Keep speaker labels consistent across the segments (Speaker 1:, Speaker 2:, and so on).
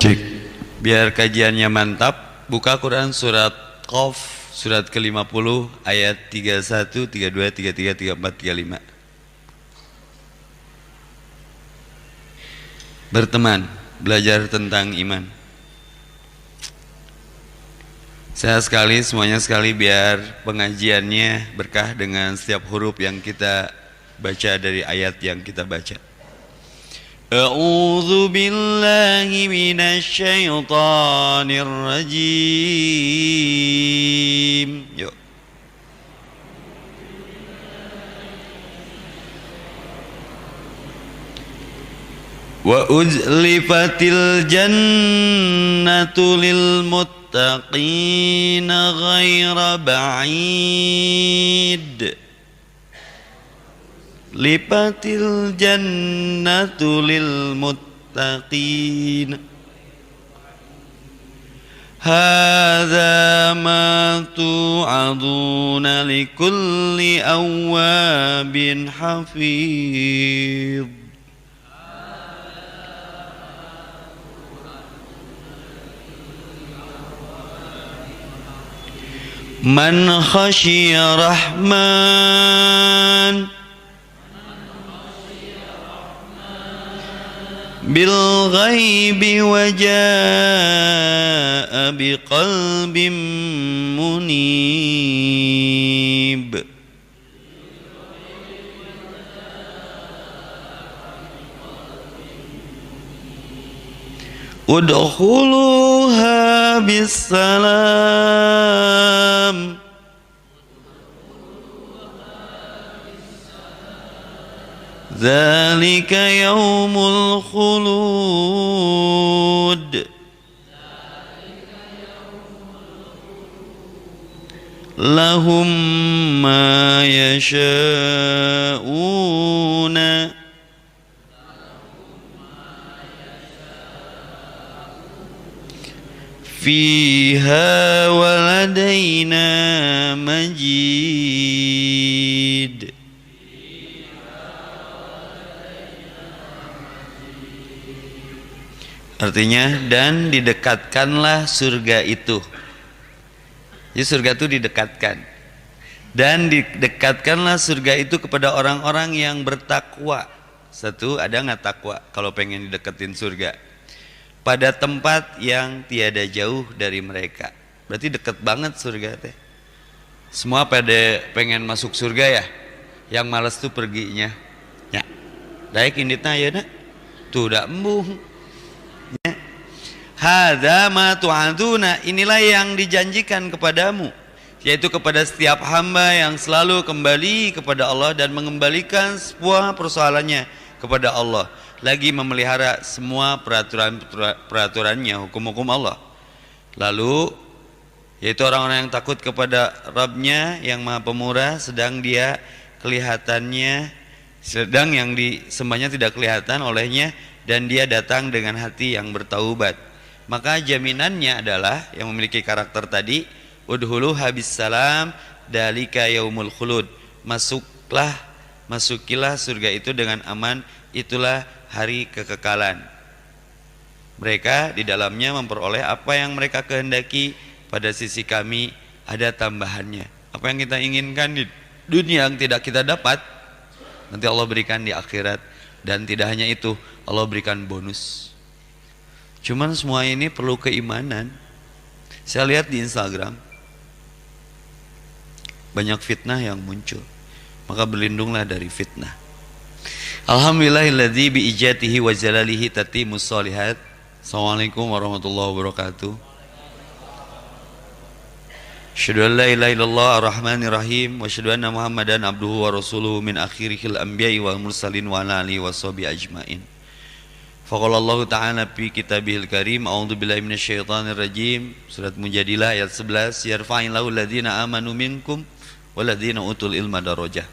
Speaker 1: Cek. Biar kajiannya mantap, buka Quran surat Qaf surat ke-50 ayat 31, 32, 33, 34, 35. Berteman, belajar tentang iman. Saya sekali, semuanya sekali, biar pengajiannya berkah dengan setiap huruf yang kita baca dari ayat yang kita baca. A'udzu billahi minasy syaithanir rajim. Yuk. Wa uzlifatil jannatu lil muttaqina ghaira ba'id. Lipatil jannatu lil muttaqin. Hadza ma tu'aduna likulli awwabin hafidh. Man khasyiya rahman bil ghaibi wa jaa'a biqalbin munib. Udkhuluha bisalam. Dzalika yaumul khulud. Lahum ma yasha'una fiha waladaina majid. Artinya, dan didekatkanlah surga itu. Jadi surga itu didekatkan. Dan didekatkanlah surga itu kepada orang-orang yang bertakwa. Satu, ada nggak takwa kalau pengen dideketin surga? Pada tempat yang tiada jauh dari mereka. Berarti deket banget surga teh. Semua pada pengen masuk surga ya. Yang malas tuh perginya. Ya. Daek inditna ya nak. Tuh udah embung. Hadza ma tu'aduna, inilah yang dijanjikan kepadamu, yaitu kepada setiap hamba yang selalu kembali kepada Allah dan mengembalikan semua persoalannya kepada Allah, lagi memelihara semua peraturannya, hukum-hukum Allah. Lalu yaitu orang-orang yang takut kepada Rabbnya yang Maha Pemurah, sedang dia kelihatannya, sedang yang disembahnya tidak kelihatan olehnya, dan dia datang dengan hati yang bertaubat. Maka jaminannya adalah yang memiliki karakter tadi, udhulu habis salam dalika yaumul khulud. Masukilah surga itu dengan aman, itulah hari kekekalan. Mereka di dalamnya memperoleh apa yang mereka kehendaki, pada sisi kami ada tambahannya. Apa yang kita inginkan di dunia yang tidak kita dapat, nanti Allah berikan di akhirat. Dan tidak hanya itu, Allah berikan bonus. Cuman semua ini perlu keimanan. Saya lihat di Instagram banyak fitnah yang muncul, maka berlindunglah dari fitnah. Alhamdulillahilladzi bi ijatihi wa jalalihi tatimus shalihat. Assalamualaikum warahmatullahi wabarakatuh. Asyhadu an la ilaha illallah ar-rahmanir rahim wa asyhadu anna Muhammadan abduhu wa rasuluhu min akhiril anbiya'i wal mursalin wa ala alihi washabihi ajmain. Faqala Allah Ta'ala fi kitabihil karim, a'udzu billahi minasyaitonir rajim. Surat Mujadilah ayat 11, yarfa'illahu alladziina amanu minkum walladziina utul ilma darajah.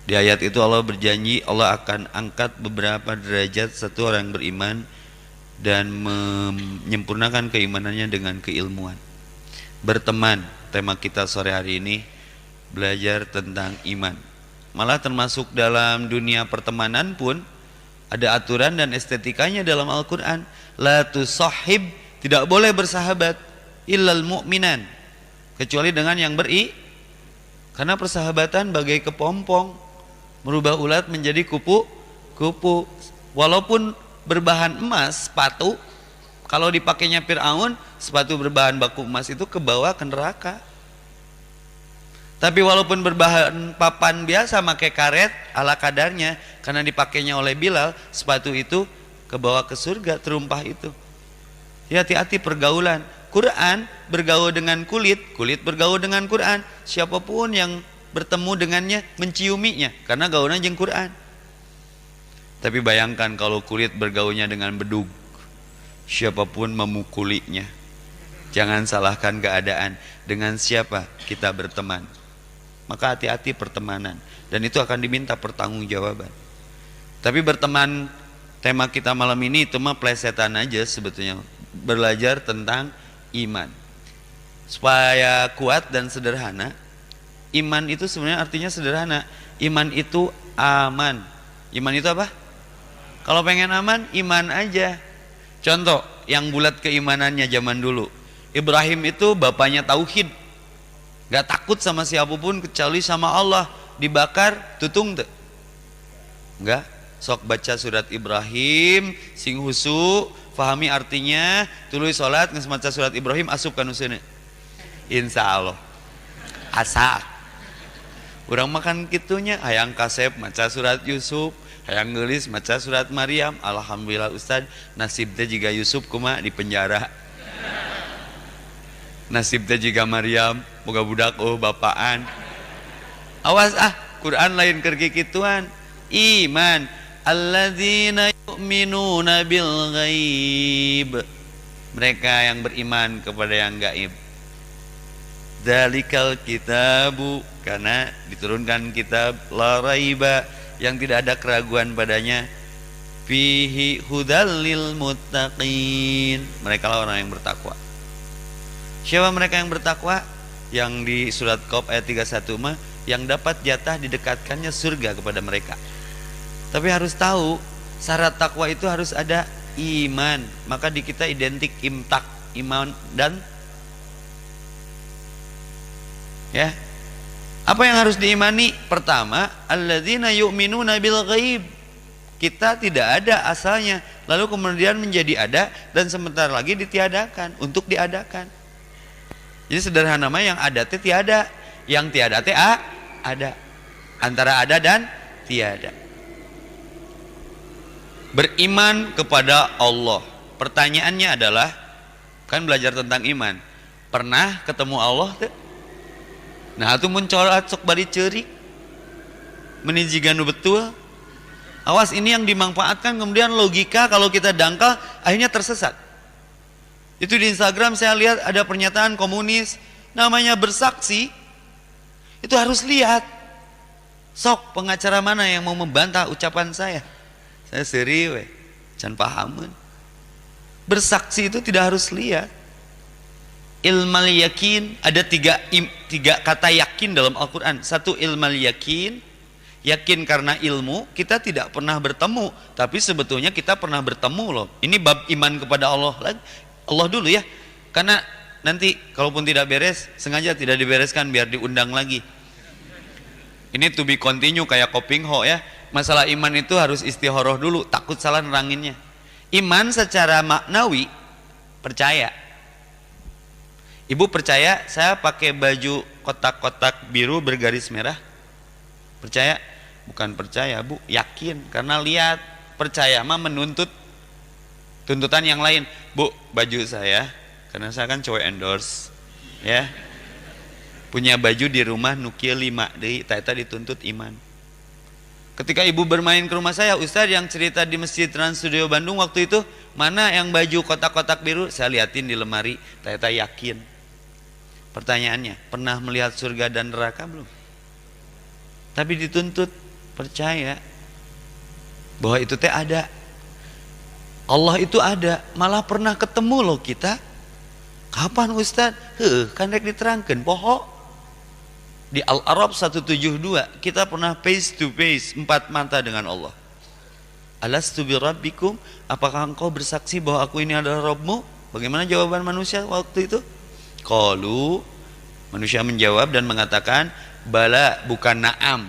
Speaker 1: Di ayat itu Allah berjanji Allah akan angkat beberapa derajat satu orang yang beriman dan menyempurnakan keimanannya dengan keilmuan. Berteman, tema kita sore hari ini belajar tentang iman. Malah termasuk dalam dunia pertemanan pun Ada aturan dan estetikanya dalam Al-Quran. La tusahib, tidak boleh bersahabat illal mu'minan, kecuali dengan yang karena persahabatan bagai kepompong, merubah ulat menjadi kupu. Walaupun berbahan emas, sepatu, kalau dipakainya Fir'aun, sepatu berbahan baku emas itu kebawa ke neraka. Tapi walaupun berbahan papan biasa, pakai karet ala kadarnya, karena dipakainya oleh Bilal, sepatu itu kebawa ke surga, terumpah itu. Ya, hati-hati pergaulan. Quran bergaul dengan kulit, kulit bergaul dengan Quran. Siapapun yang bertemu dengannya menciuminya, karena gaulnya jeung Quran. Tapi bayangkan kalau kulit bergaulnya dengan bedug, siapapun memukulinya. Jangan salahkan keadaan. Dengan siapa kita berteman. Maka hati-hati pertemanan, dan itu akan diminta pertanggungjawaban. Tapi berteman, tema kita malam ini itu mah plesetan aja sebetulnya. Belajar tentang iman supaya kuat dan sederhana. Iman itu sebenarnya artinya sederhana. Iman itu aman. Iman itu apa? Kalau pengen aman, iman aja. Contoh yang bulat keimanannya zaman dulu, Ibrahim itu bapaknya tauhid, gak takut sama siapapun kecuali sama Allah. Dibakar tutung tuh enggak. Sok baca surat Ibrahim sing husu, fahami artinya, tuluy salat geus maca surat Ibrahim asup ka nuseuna. Insyaallah asa urang makan kitunya, hayang kasep maca surat Yusuf, hayang geulis maca surat Maryam. Alhamdulillah Ustad, nasib teh jiga Yusuf kumaha di penjara. Nasib teh jiga Maryam boga budak bapaan. Awas Quran lain keur kituan. Iman alladzina yu'minuna bil ghaib, mereka yang beriman kepada yang gaib. Dzalikal kitabu, karena diturunkan kitab la raiba, yang tidak ada keraguan padanya, fihi hudal lil muttaqin, mereka lah orang yang bertakwa. Siapa mereka yang bertakwa? Yang di surat Qaf ayat 31 mah, yang dapat jatah didekatkannya surga kepada mereka. Tapi harus tahu syarat takwa itu harus ada iman. Maka di kita identik imtak, iman dan ya. Apa yang harus diimani? Pertama, alladzina yu'minuna bil ghaib. Kita tidak ada asalnya, lalu kemudian menjadi ada, dan sebentar lagi ditiadakan untuk diadakan. Jadi sederhana mah yang ada teh tiada, yang tiada teh ada. Antara ada dan tiada. Beriman kepada Allah. Pertanyaannya adalah, kan belajar tentang iman, pernah ketemu Allah tuh? Nah itu muncolat sok bari ceurik menijiganu betul. Awas, ini yang dimanfaatkan kemudian logika kalau kita dangkal akhirnya tersesat. Itu di Instagram saya lihat ada pernyataan komunis, namanya bersaksi itu harus lihat. Sok pengacara mana yang mau membantah ucapan saya? Saya serius, can pahamun. Bersaksi itu tidak harus lihat. Ilmal yakin, ada tiga kata yakin dalam Al-Quran. Satu ilmal yakin, yakin karena ilmu. Kita tidak pernah bertemu, tapi sebetulnya kita pernah bertemu loh. Ini bab iman kepada Allah lagi. Allah dulu ya, karena nanti kalaupun tidak beres, sengaja tidak dibereskan biar diundang lagi. Ini to be continue kayak Kopingho ya. Masalah iman itu harus istihoroh dulu, takut salah neranginnya. Iman secara maknawi, percaya. Ibu percaya saya pakai baju kotak-kotak biru bergaris merah? Percaya? Bukan percaya Bu, yakin. Karena lihat, percaya mah menuntut tuntutan yang lain. Bu, baju saya, karena saya kan cowok endorse ya, punya baju di rumah nukia 5 deui, eta dituntut iman. Ketika ibu bermain ke rumah saya, Ustadz yang cerita di Masjid Trans Studio Bandung waktu itu, mana yang baju kotak-kotak biru? Saya liatin di lemari, ternyata yakin. Pertanyaannya, pernah melihat surga dan neraka belum? Tapi dituntut percaya bahwa itu teh ada. Allah itu ada, malah pernah ketemu loh kita. Kapan Ustadz? Kan rek diterangkan poho. Di Al-Arab 172 kita pernah face to face, 4 mata dengan Allah. Alastu birabbikum, apakah engkau bersaksi bahwa aku ini adalah Rabbmu? Bagaimana jawaban manusia waktu itu? Qalu, manusia menjawab dan mengatakan, bala, bukan na'am.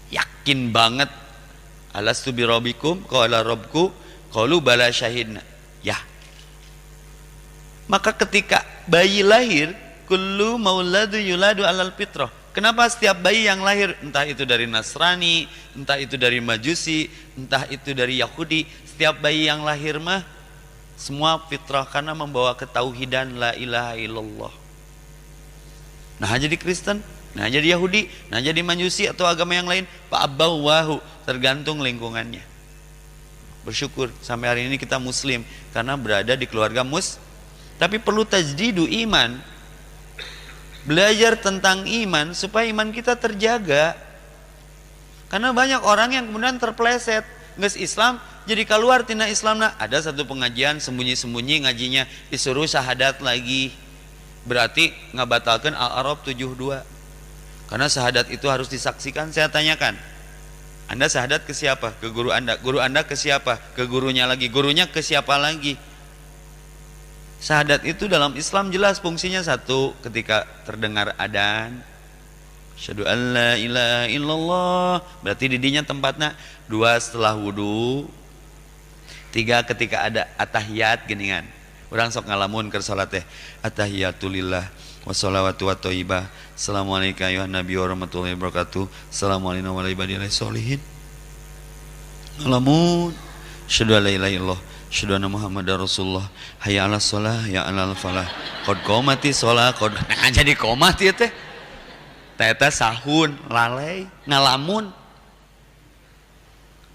Speaker 1: Yakin banget. Alastu birabbikum, qala rabbku, qalu bala syahidna. Ya. Maka ketika bayi lahir, kullu mauladu yuladu alal fitrah. Kenapa setiap bayi yang lahir, entah itu dari Nasrani, entah itu dari Majusi, entah itu dari Yahudi, setiap bayi yang lahir mah semua fitrah karena membawa ketauhidan la ilaha illallah. Nah jadi Kristen, nah jadi Yahudi, nah jadi Majusi atau agama yang lain, fa'abawwahu, tergantung lingkungannya. Bersyukur sampai hari ini kita Muslim karena berada di keluarga tapi perlu tajdidu iman, belajar tentang iman supaya iman kita terjaga. Karena banyak orang yang kemudian terpleset nges Islam jadi keluar tina Islam. Nah, ada satu pengajian sembunyi-sembunyi ngajinya disuruh syahadat lagi, berarti ngabatalkan Al-A'raf 72. Karena syahadat itu harus disaksikan. Saya tanyakan, Anda syahadat ke siapa? Ke guru Anda ke siapa? Ke gurunya lagi, gurunya ke siapa lagi? Syahadat itu dalam Islam jelas fungsinya: satu, ketika terdengar adzan, asyhadu an la ilaha illallah, berarti didinya tempatnya. Dua, setelah wudu. Tiga, ketika ada atahiyat geningan. Urang sok ngalamun keur salat teh. Atahiyatulillah wassalawatu wa thayyibah. Assalamualaikum ya nabi wa rahmatullahi wabarakatuh. Assalamualaikum warahmatullahi wabarakatuh. Ngalamun asyhadu an la ilaha illallah, asyhadu anna Muhammadar Rasulullah, hayya 'alas shalah, ya 'alal falah, qad qomati shalah, qad. Nah, jadi qomat ieu teh. Eta sahun, lalai, ngalamun.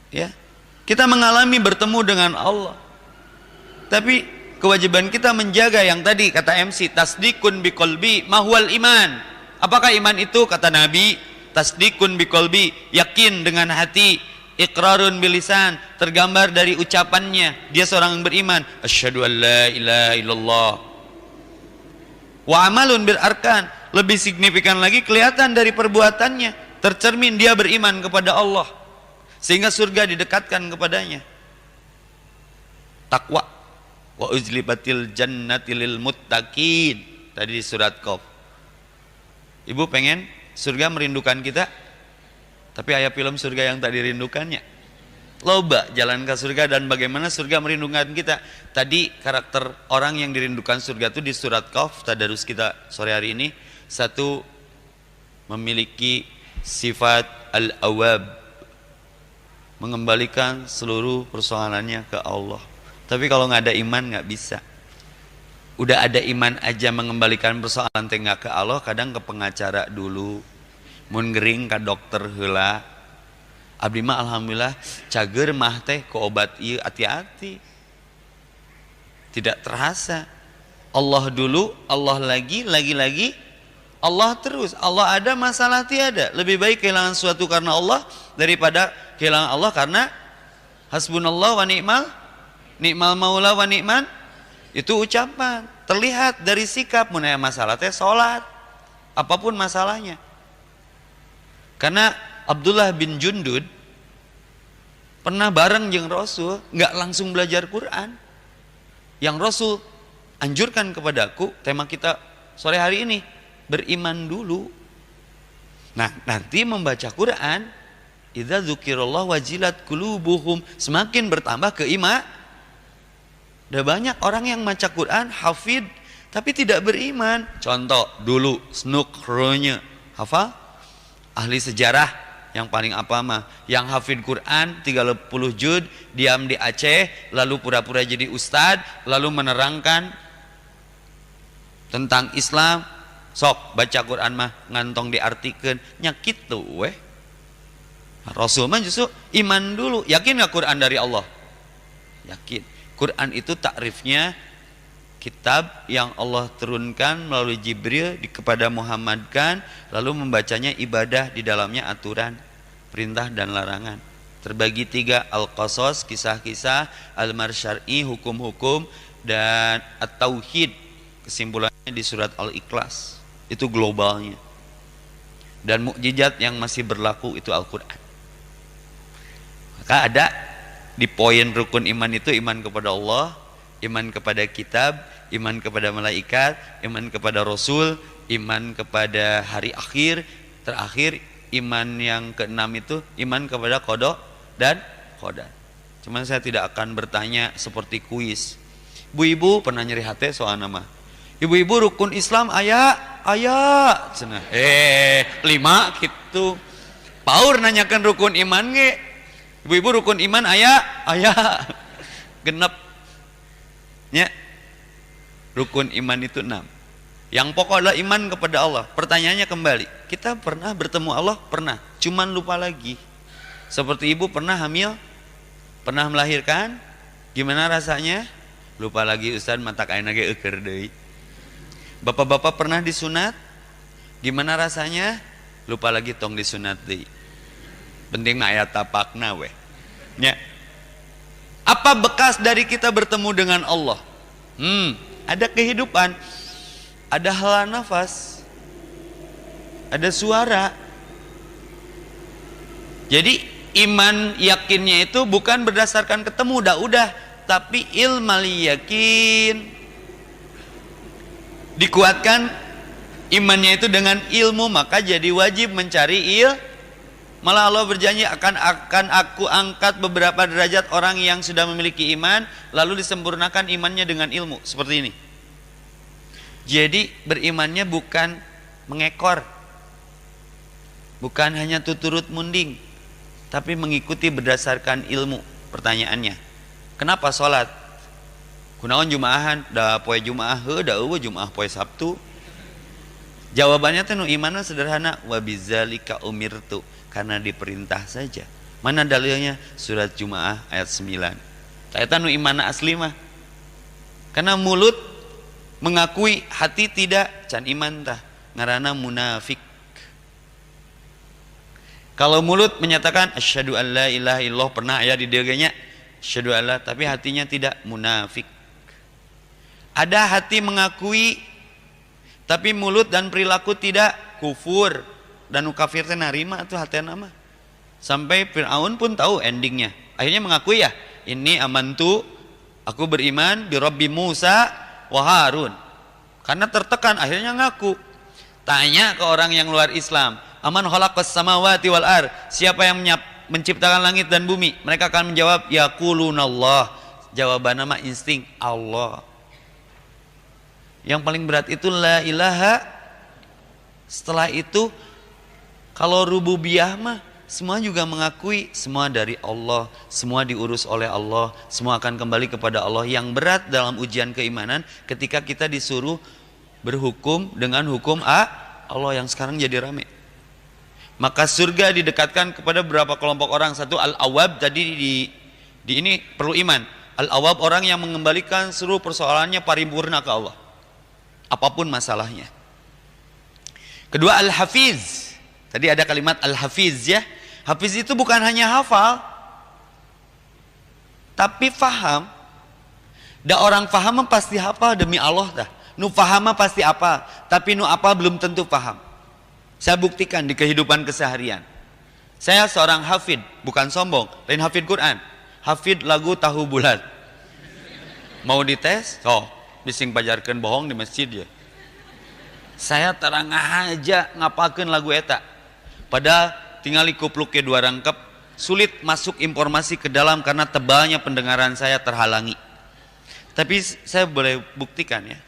Speaker 1: Ya. Kita mengalami bertemu dengan Allah. Tapi kewajiban kita menjaga yang tadi kata MC, tasdikun biqalbi mahwal iman. Apakah iman itu? Kata Nabi, tasdikun biqalbi, yakin dengan hati, iqrarun bilisan, tergambar dari ucapannya, dia seorang yang beriman, asyhadu an la ilaha illallah. Wa amalun bil arkan, lebih signifikan lagi kelihatan dari perbuatannya, tercermin dia beriman kepada Allah sehingga surga didekatkan kepadanya. Takwa, wa uzlibatil jannati lil muttaqin, tadi di surat Qaf. Ibu pengen surga merindukan kita? Tapi ayat film surga yang tak dirindukannya. Loba jalan ke surga dan bagaimana surga merindukan kita. Tadi karakter orang yang dirindukan surga itu di surat Qaf, tadarus kita sore hari ini. Satu, memiliki sifat al-awwab, mengembalikan seluruh persoalannya ke Allah. Tapi kalau nggak ada iman nggak bisa. Udah ada iman aja mengembalikan persoalan teh nggak ke Allah, kadang ke pengacara dulu. Mun gering ka dokter heula. Abdi mah alhamdulillah cager mah teh ke obat ieu hati-hati. Tidak terasa. Allah dulu, Allah lagi, Allah terus. Allah ada, masalah tiada. Lebih baik kehilangan sesuatu karena Allah daripada kehilangan Allah karena hasbunallah wa ni'mal maula wa ni'man. Itu ucapan, terlihat dari sikap. Mun aya masalah teh salat. Apapun masalahnya. Karena Abdullah bin Jundud pernah bareng jeung Rasul, nggak langsung belajar Quran. Yang Rasul anjurkan kepadaku, tema kita sore hari ini, beriman dulu. Nah, nanti membaca Quran, idza dzukirallah wajilat qulubuhum, semakin bertambah keiman. Udah banyak orang yang baca Quran, hafid, tapi tidak beriman. Contoh dulu Snukronya, hafal? Ahli sejarah yang paling apa mah, yang hafid Quran 30 juz, diam di Aceh, lalu pura-pura jadi ustad, lalu menerangkan tentang Islam. Sok baca Quran mah ngantong diartikeun nya kitu weh. Rasul mah justru iman dulu. Yakin gak Quran dari Allah? Yakin. Quran itu takrifnya kitab yang Allah turunkan melalui Jibril kepada Muhammad kan, lalu membacanya ibadah, di dalamnya aturan, perintah dan larangan. Terbagi tiga, al-qasas, kisah-kisah, al-marsyar'i, hukum-hukum, dan at-tauhid, kesimpulannya di surat Al-Ikhlas. Itu globalnya. Dan mukjizat yang masih berlaku itu Al-Quran. Maka ada di poin rukun iman itu iman kepada Allah, iman kepada kitab, iman kepada malaikat, iman kepada rasul, iman kepada hari akhir, terakhir iman yang keenam itu iman kepada qada dan qadar. Cuman saya tidak akan bertanya seperti kuis. Ibu-ibu pernah nyeri hati soal nama. Ibu-ibu rukun Islam aya cenah. 5 gitu. Paur nanyakan rukun iman ge. Ibu-ibu rukun iman aya genep. Nya. Rukun iman itu 6. Yang pokok adalah iman kepada Allah. Pertanyaannya kembali, kita pernah bertemu Allah? Pernah, cuman lupa lagi. Seperti ibu pernah hamil, pernah melahirkan, gimana rasanya? Lupa lagi Ustaz, mata kain lagi euker deui. Bapak-bapak pernah disunat, gimana rasanya? Lupa lagi tong disunat deui. Penting mah aya tapakna we. Nya. Apa bekas dari kita bertemu dengan Allah? Ada kehidupan. Ada hela nafas, ada suara. Jadi iman yakinnya itu bukan berdasarkan ketemu udah, tapi ilmal yakin. Dikuatkan imannya itu dengan ilmu, maka jadi wajib mencari Malah Allah berjanji akan aku angkat beberapa derajat orang yang sudah memiliki iman, lalu disempurnakan imannya dengan ilmu. Seperti ini. Jadi berimannya bukan mengekor, bukan hanya tuturut munding, tapi mengikuti berdasarkan ilmu. Pertanyaannya, kenapa sholat? Kunaon jumaahan? Da poe jumaah da eueuh jumaah poe Sabtu. Jawabannya teh nu imanna sederhana, wa bidzalika umirtu, karena diperintah saja. Mana dalilnya? Surat Jumaah ayat 9. Eta nu imanna asli mah. Karena mulut mengakui, hati tidak, can iman tah, ngaranna munafik. Kalau mulut menyatakan asyhadu an la ilaha illallah, pernah aya di dieu nya asyhadu alla, tapi hatinya tidak, munafik. Ada hati mengakui tapi mulut dan perilaku tidak, kufur. Dan kafir teh narima atuh hatena mah. Sampai Firaun pun tahu endingnya. Akhirnya mengakui ya, ini amantu, aku beriman bi Rabbi Musa wa Harun. Karena tertekan akhirnya ngaku. Tanya ke orang yang luar Islam, aman khalaqas samawati wal ard, siapa yang menciptakan langit dan bumi? Mereka akan menjawab yaqulunallah. Jawabannya mah insting, Allah. Yang paling berat itu la ilaha. Setelah itu kalau rububiyah mah semua juga mengakui semua dari Allah, semua diurus oleh Allah, semua akan kembali kepada Allah. Yang berat dalam ujian keimanan ketika kita disuruh berhukum dengan hukum Allah yang sekarang jadi rame. Maka surga didekatkan kepada beberapa kelompok orang. Satu al-awwab, tadi di ini perlu iman. Al-awwab orang yang mengembalikan seluruh persoalannya paripurna ke Allah, apapun masalahnya. Kedua al-hafiz. Tadi ada kalimat al-hafiz ya. Hafiz itu bukan hanya hafal, tapi faham. Da orang faham pasti hafal demi Allah dah. Nu faham pasti apa, tapi nu apa belum tentu paham. Saya buktikan di kehidupan keseharian. Saya seorang hafid, bukan sombong, lain hafid Quran. Hafid lagu tahu bulat. Mau dites? Oh, bising pajarkeun bohong di masjid ya. Saya terang aja ngapakeun lagu eta. Padahal tinggal kupluknya 2 rangkap, sulit masuk informasi ke dalam karena tebalnya pendengaran saya terhalangi. Tapi saya boleh buktikan ya.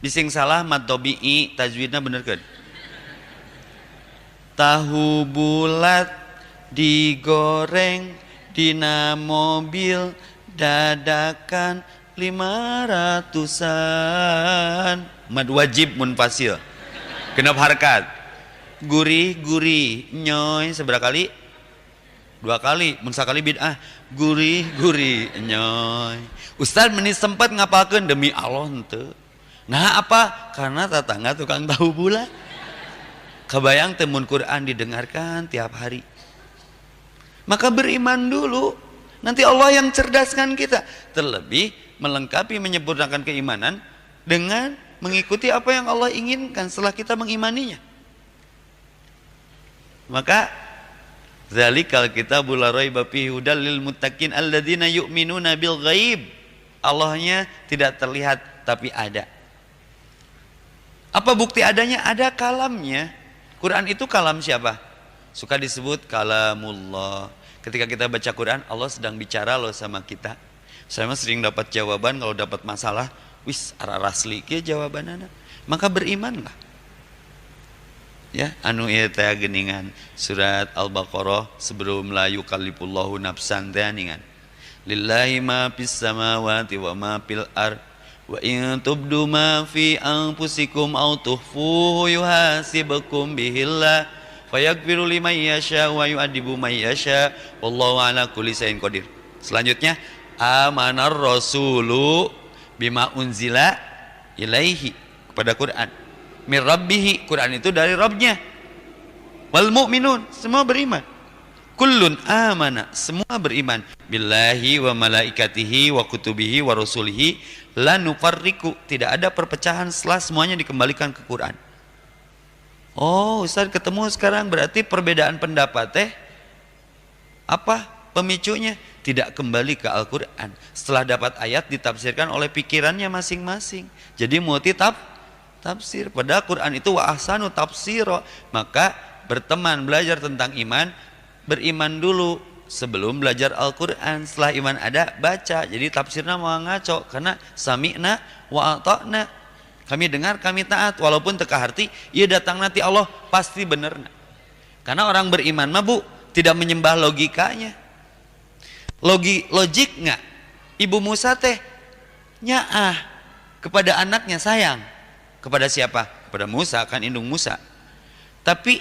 Speaker 1: Bising salah mad tabi'i, tajwidnya bener kan? Tahu bulat digoreng dina mobil dadakan 500-an. Mad wajib munfasil. Genep harkat. Gurih-gurih nyoy seberapa kali? 2 kali. Mun sakali bid'ah. Gurih-gurih nyoy. Ustaz meni sempat ngapalkeun demi Allah henteu. Nah apa? Karena tetangga tukang tahu bulat. Kebayang temun Quran didengarkan tiap hari. Maka beriman dulu, nanti Allah yang cerdaskan kita. Terlebih melengkapi menyempurnakan keimanan dengan mengikuti apa yang Allah inginkan setelah kita mengimaninya. Maka Zalikal kitabul la raiba fihi hudal lil muttaqin alladzina yu'minuna bil ghaib. Allahnya tidak terlihat tapi ada. Apa bukti adanya? Ada kalamnya. Quran itu kalam siapa? Suka disebut kalamullah. Ketika kita baca Quran, Allah sedang bicara loh sama kita. Saya mah sering dapat jawaban kalau dapat masalah, wis arasli ke jawabanana. Maka berimanlah. Ya, anu ieu teh geuningan surat Al-Baqarah sebelum la yukallifullahu nafsan teh ningan. Lillahi ma fis samawati wa ma fil ard wa in tubdu ma fi anfusikum aw tukhfuhu yuhasibukum bihillah fayaghfiru liman yasha wa yu'adibu man yasha wallahu ala kulli syai'in qadir. Selanjutnya amanar rasulu bima unzila ilaihi kepada Quran mir rabbihi, Quran itu dari Rabbnya. Wal mu'minun, semua beriman. Kullun amana, semua beriman. Billahi wa malaikatihi wa kutubihi wa rusulihi la nufarriqu, tidak ada perpecahan setelah semuanya dikembalikan ke Quran. Oh, Ustaz ketemu sekarang berarti perbedaan pendapat teh apa pemicunya? Tidak kembali ke Al-Quran. Setelah dapat ayat ditafsirkan oleh pikirannya masing-masing. Jadi multi tafsir. Padahal Quran itu wa ahsanu tafsiro. Maka berteman belajar tentang iman, beriman dulu sebelum belajar Al-Quran. Setelah iman ada, baca. Jadi tafsirnya mau ngaco karena sami'na wa ata'na. Kami dengar, kami taat. Walaupun teka harti, ia datang nanti Allah pasti bener. Karena orang beriman mah bu tidak menyembah logikanya. Logik nggak? Ibu Musa teh nyaah kepada anaknya sayang. Kepada siapa? Kepada Musa, kan indung Musa. Tapi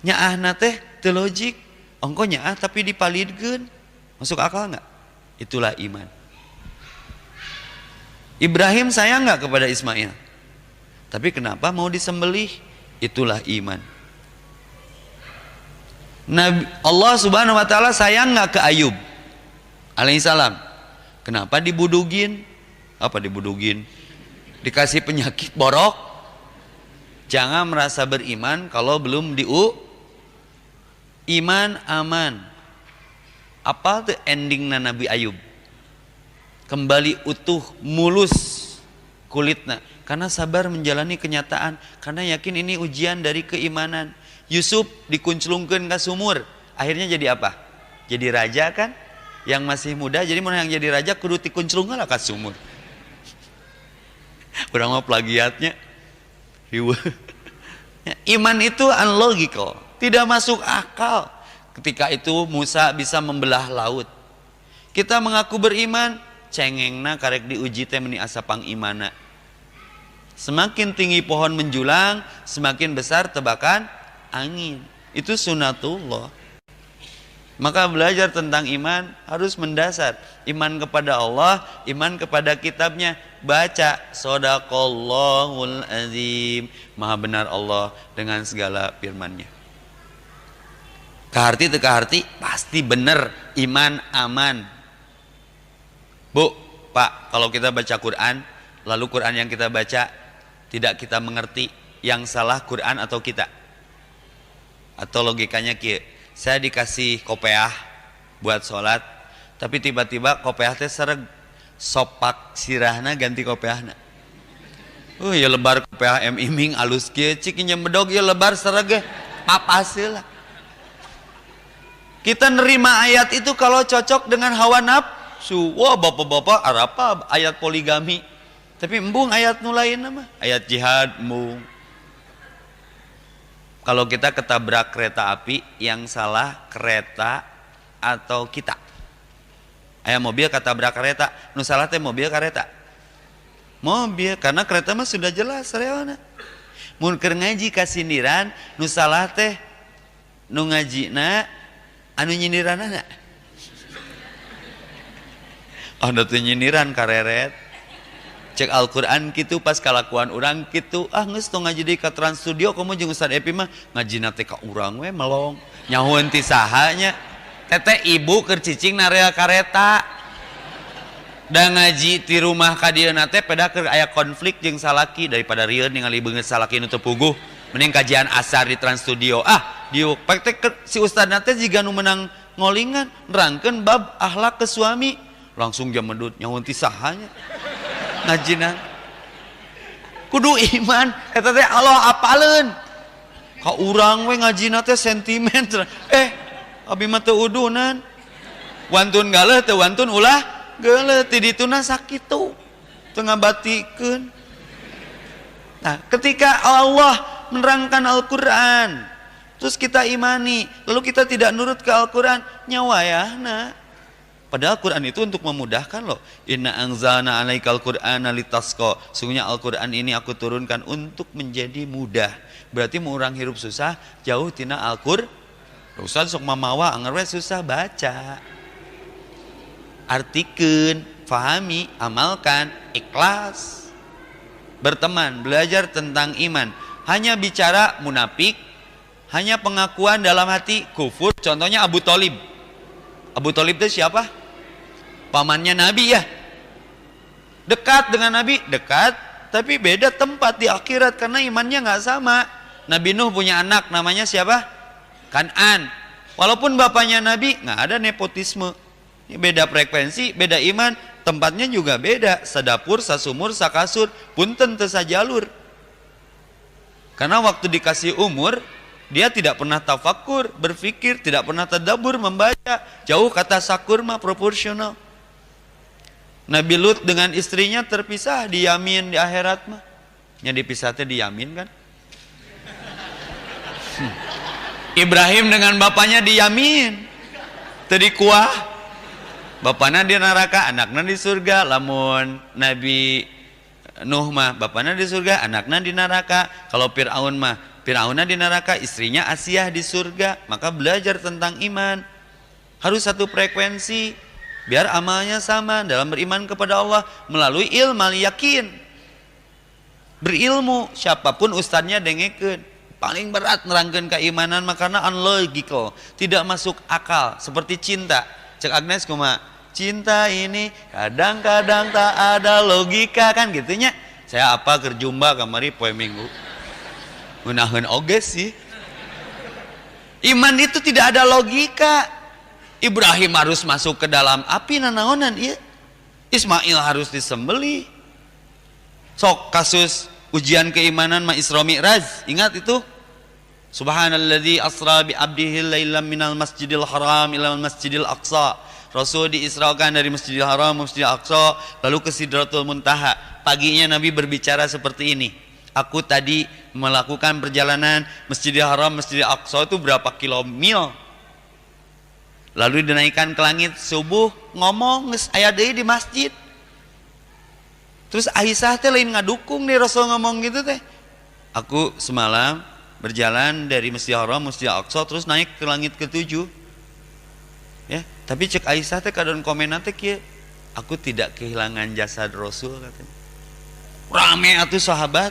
Speaker 1: nyaahna teh teu logik. Engko nyaah tapi dipalidkeun. Masuk akal nggak? Itulah iman. Ibrahim sayang nggak kepada Ismail? Tapi kenapa mau disembelih? Itulah iman. Nabi Allah Subhanahu wa taala sayang nggak ke Ayub alaihissalam? Kenapa dibudugin? Apa dibudugin? Dikasih penyakit borok. Jangan merasa beriman kalau belum iman aman. Apa tuh endingnya Nabi Ayub? Kembali utuh, mulus kulitnya. Karena sabar menjalani kenyataan. Karena yakin ini ujian dari keimanan. Yusuf dikunclungkeun ke sumur. Akhirnya jadi apa? Jadi raja kan? Yang masih muda, jadi mana yang jadi raja kudu dikunclungkeun lah ke sumur. Kurang mau plagiatnya. Iman itu unlogical, tidak masuk akal. Ketika itu Musa bisa membelah laut. Kita mengaku beriman, cengengna karek diuji teh meni asa pangimana. Semakin tinggi pohon menjulang, semakin besar tebakan angin. Itu sunatullah. Maka belajar tentang iman harus mendasar. Iman kepada Allah, iman kepada kitabnya. Baca Shadaqallahul azim. Maha benar Allah dengan segala firman-Nya. Kaharti teu kaharti pasti benar, iman aman. Bu, Pak, kalau kita baca Quran, lalu Quran yang kita baca tidak kita mengerti, yang salah Quran atau kita? Atau logikanya kieu, saya dikasih kopiah buat sholat, tapi tiba-tiba kopiah teh sereg, sopak sirahna ganti kopiahna. Ya lebar kopiah iming alus kieu, cik nya medog ya lebar sereg papaseul lah. Kita nerima ayat itu kalau cocok dengan hawa nafsu. Wah, bapak-bapak apa ayat poligami. Tapi embung ayat nu lain mah, ayat jihad embung. Kalau kita ketabrak kereta api, yang salah kereta atau kita? Aya mobil ketabrak kereta, nu salah teh mobil kereta. Mobil, karena kereta mah sudah jelas sarewana. Mun keur ngaji kasindiran, nu salah teh nu ngajina anu nyindiranana. Anda tuh nyindiran kareret. Cek Al-Quran gitu pas kalakuan orang gitu. Nges tuh ngaji di Trans Studio, kamu jeung Ustaz Epi mah ngaji nate ka urang we melong. Nyahuan ti sahanya. Tete ibu keur cicing narea kareta. Da ngaji ti rumah ka dieu nate pada keur aya konflik jeung salaki, daripada rieun ningali beungeut salaki nu teu puguh. Mending kajian asar di Trans Studio. diuk si ustad nate jika nu menang ngolingan nerangkeun bab akhlak ke suami langsung jam medut nyaun ti sahanya ngajinan kudu iman eta teh Allah apaleun ka urang we ngajina teh sentimen abi mah teu udunan wantun galeh teu wantun ulah geuleuh ti dituna sakitu teu ngabatikeun. Nah, ketika Allah menerangkan Al-Qur'an terus kita imani, lalu kita tidak nurut ke Al-Quran, nyawayahna. Padahal Quran itu untuk memudahkan loh. Inna anzalna alaikal Qur'ana litasqa. Sungguhnya Al-Quran ini aku turunkan untuk menjadi mudah. Berarti mau orang hirup susah, jauh tina Al-Qur'an. Ustaz sok mamawa, anger we susah baca. Artikeun, fahami, amalkan, ikhlas. Berteman, belajar tentang iman. Hanya bicara munafik, hanya pengakuan dalam hati kufur. Contohnya Abu Thalib. Abu Thalib itu siapa? Pamannya Nabi ya. Dekat dengan Nabi, dekat, tapi beda tempat di akhirat karena imannya nggak sama. Nabi Nuh punya anak namanya siapa? Kan'an. Walaupun bapaknya Nabi, nggak ada nepotisme. Ini beda frekuensi, beda iman, tempatnya juga beda. Sadapur, sasumur, sakasur, punten teu sajalur. Karena waktu dikasih umur dia tidak pernah tafakur, berpikir, tidak pernah tadabur, membaca. Jauh kata sakur mah proporsional. Nabi Lut dengan istrinya terpisah di yamin di akhirat mah. Nya dipisah teh di yamin kan? Ibrahim dengan bapaknya di yamin. Tadi kuah. Bapaknya di neraka, anaknya di surga. Lamun Nabi Nuh mah bapaknya di surga, anaknya di neraka. Kalau Fir'aun mah Fir'aunnya di neraka, istrinya Asiyah di surga. Maka belajar tentang iman harus satu frekuensi biar amalnya sama dalam beriman kepada Allah melalui ilmu yakin. Berilmu, siapapun ustadznya dengekeun. Paling berat nerangkeun keimanan mah karena unlogical, tidak masuk akal, seperti cinta. Cek Agnes kumaha? Cinta ini kadang-kadang tak ada logika kan gitunya. Saya apa kerjumba kamari poe Minggu. Menahan oge sih. Iman itu tidak ada logika. Ibrahim harus masuk ke dalam api nanaonan ieu. Ismail harus disembeli. Sok kasus ujian keimanan ma Isra Mi'raj, ingat itu? Subhanalladzi asra bi 'abdihi lailan minal masjidil haram ilal masjidil aqsa. Rasul diisrakan dari Masjidil Haram ke Masjidil Aqsa lalu ke Sidratul Muntaha. Paginya Nabi berbicara seperti ini. Aku tadi melakukan perjalanan Masjidil Haram, Masjidil Aqsa itu berapa mil. Lalu dinaikkan ke langit subuh, ngomong geus aya deui di masjid. Terus Aisyah teh lain ngadukung nih Rasul ngomong gitu teh. Aku semalam berjalan dari Masjidil Haram, Masjidil Aqsa terus naik ke langit ke-7. Ya, tapi cek Aisyah teh kadon komen teh kieu, aku tidak kehilangan jasad Rasul katanya. Rame atuh sahabat.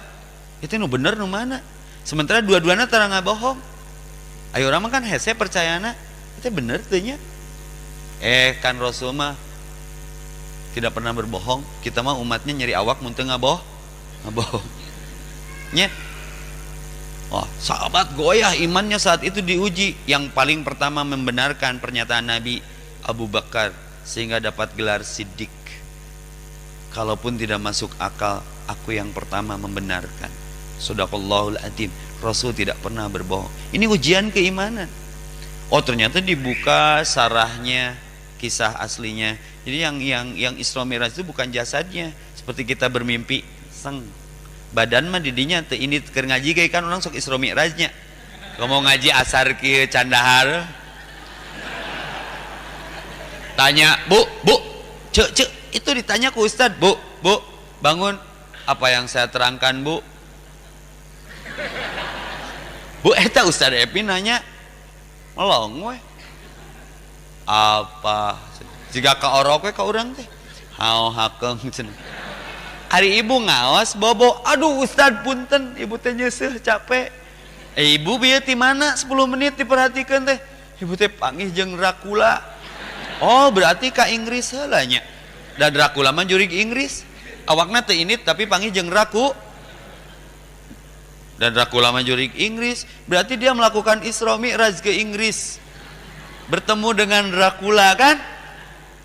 Speaker 1: Itu nu bener nu mana? Sementara dua-duanya terang bohong. Ayo orang kan hese percayana itu bener teh nya. Kan Rasul mah tidak pernah berbohong. Kita mah umatnya nyeri awak mun teu ngabohong. Nya. Oh, sahabat goyah imannya saat itu diuji. Yang paling pertama membenarkan pernyataan Nabi Abu Bakar sehingga dapat gelar Siddiq. Kalaupun tidak masuk akal, aku yang pertama membenarkan. Shadaqallahul adzim. Rasul tidak pernah berbohong. Ini ujian keimanan. Oh, ternyata dibuka sarahnya, kisah aslinya. Jadi yang Isra Mi'raj itu bukan jasadnya. Seperti kita bermimpi, badan mah didinya teu ini keur ngaji ge kan orang sok Isra Mi'rajnya. Kamu ngaji asar kieu candahar. Tanya, Bu, cek itu ditanya ke Ustad, Bu, bangun. Apa yang saya terangkan, Bu? Bu, eta Ustad Epi nanya, melong we. Apa? Jika ka orok we ka urang teh. Hao hakeng cenah. Hari ibu ngaos bobo, aduh Ustad punten, ibu teh nyeuseum capek. Ibu bieu ti mana 10 menit diperhatikan teh. Ibu teh panggih jeung Dracula. Oh, berarti ka Inggris heula nya. Da Dracula mah jurig Inggris. Awakna teh ini tapi panggih jeung Draku. Dan Dracula mah jurig Inggris, berarti dia melakukan Isra Mi'raj ke Inggris, bertemu dengan Dracula kan.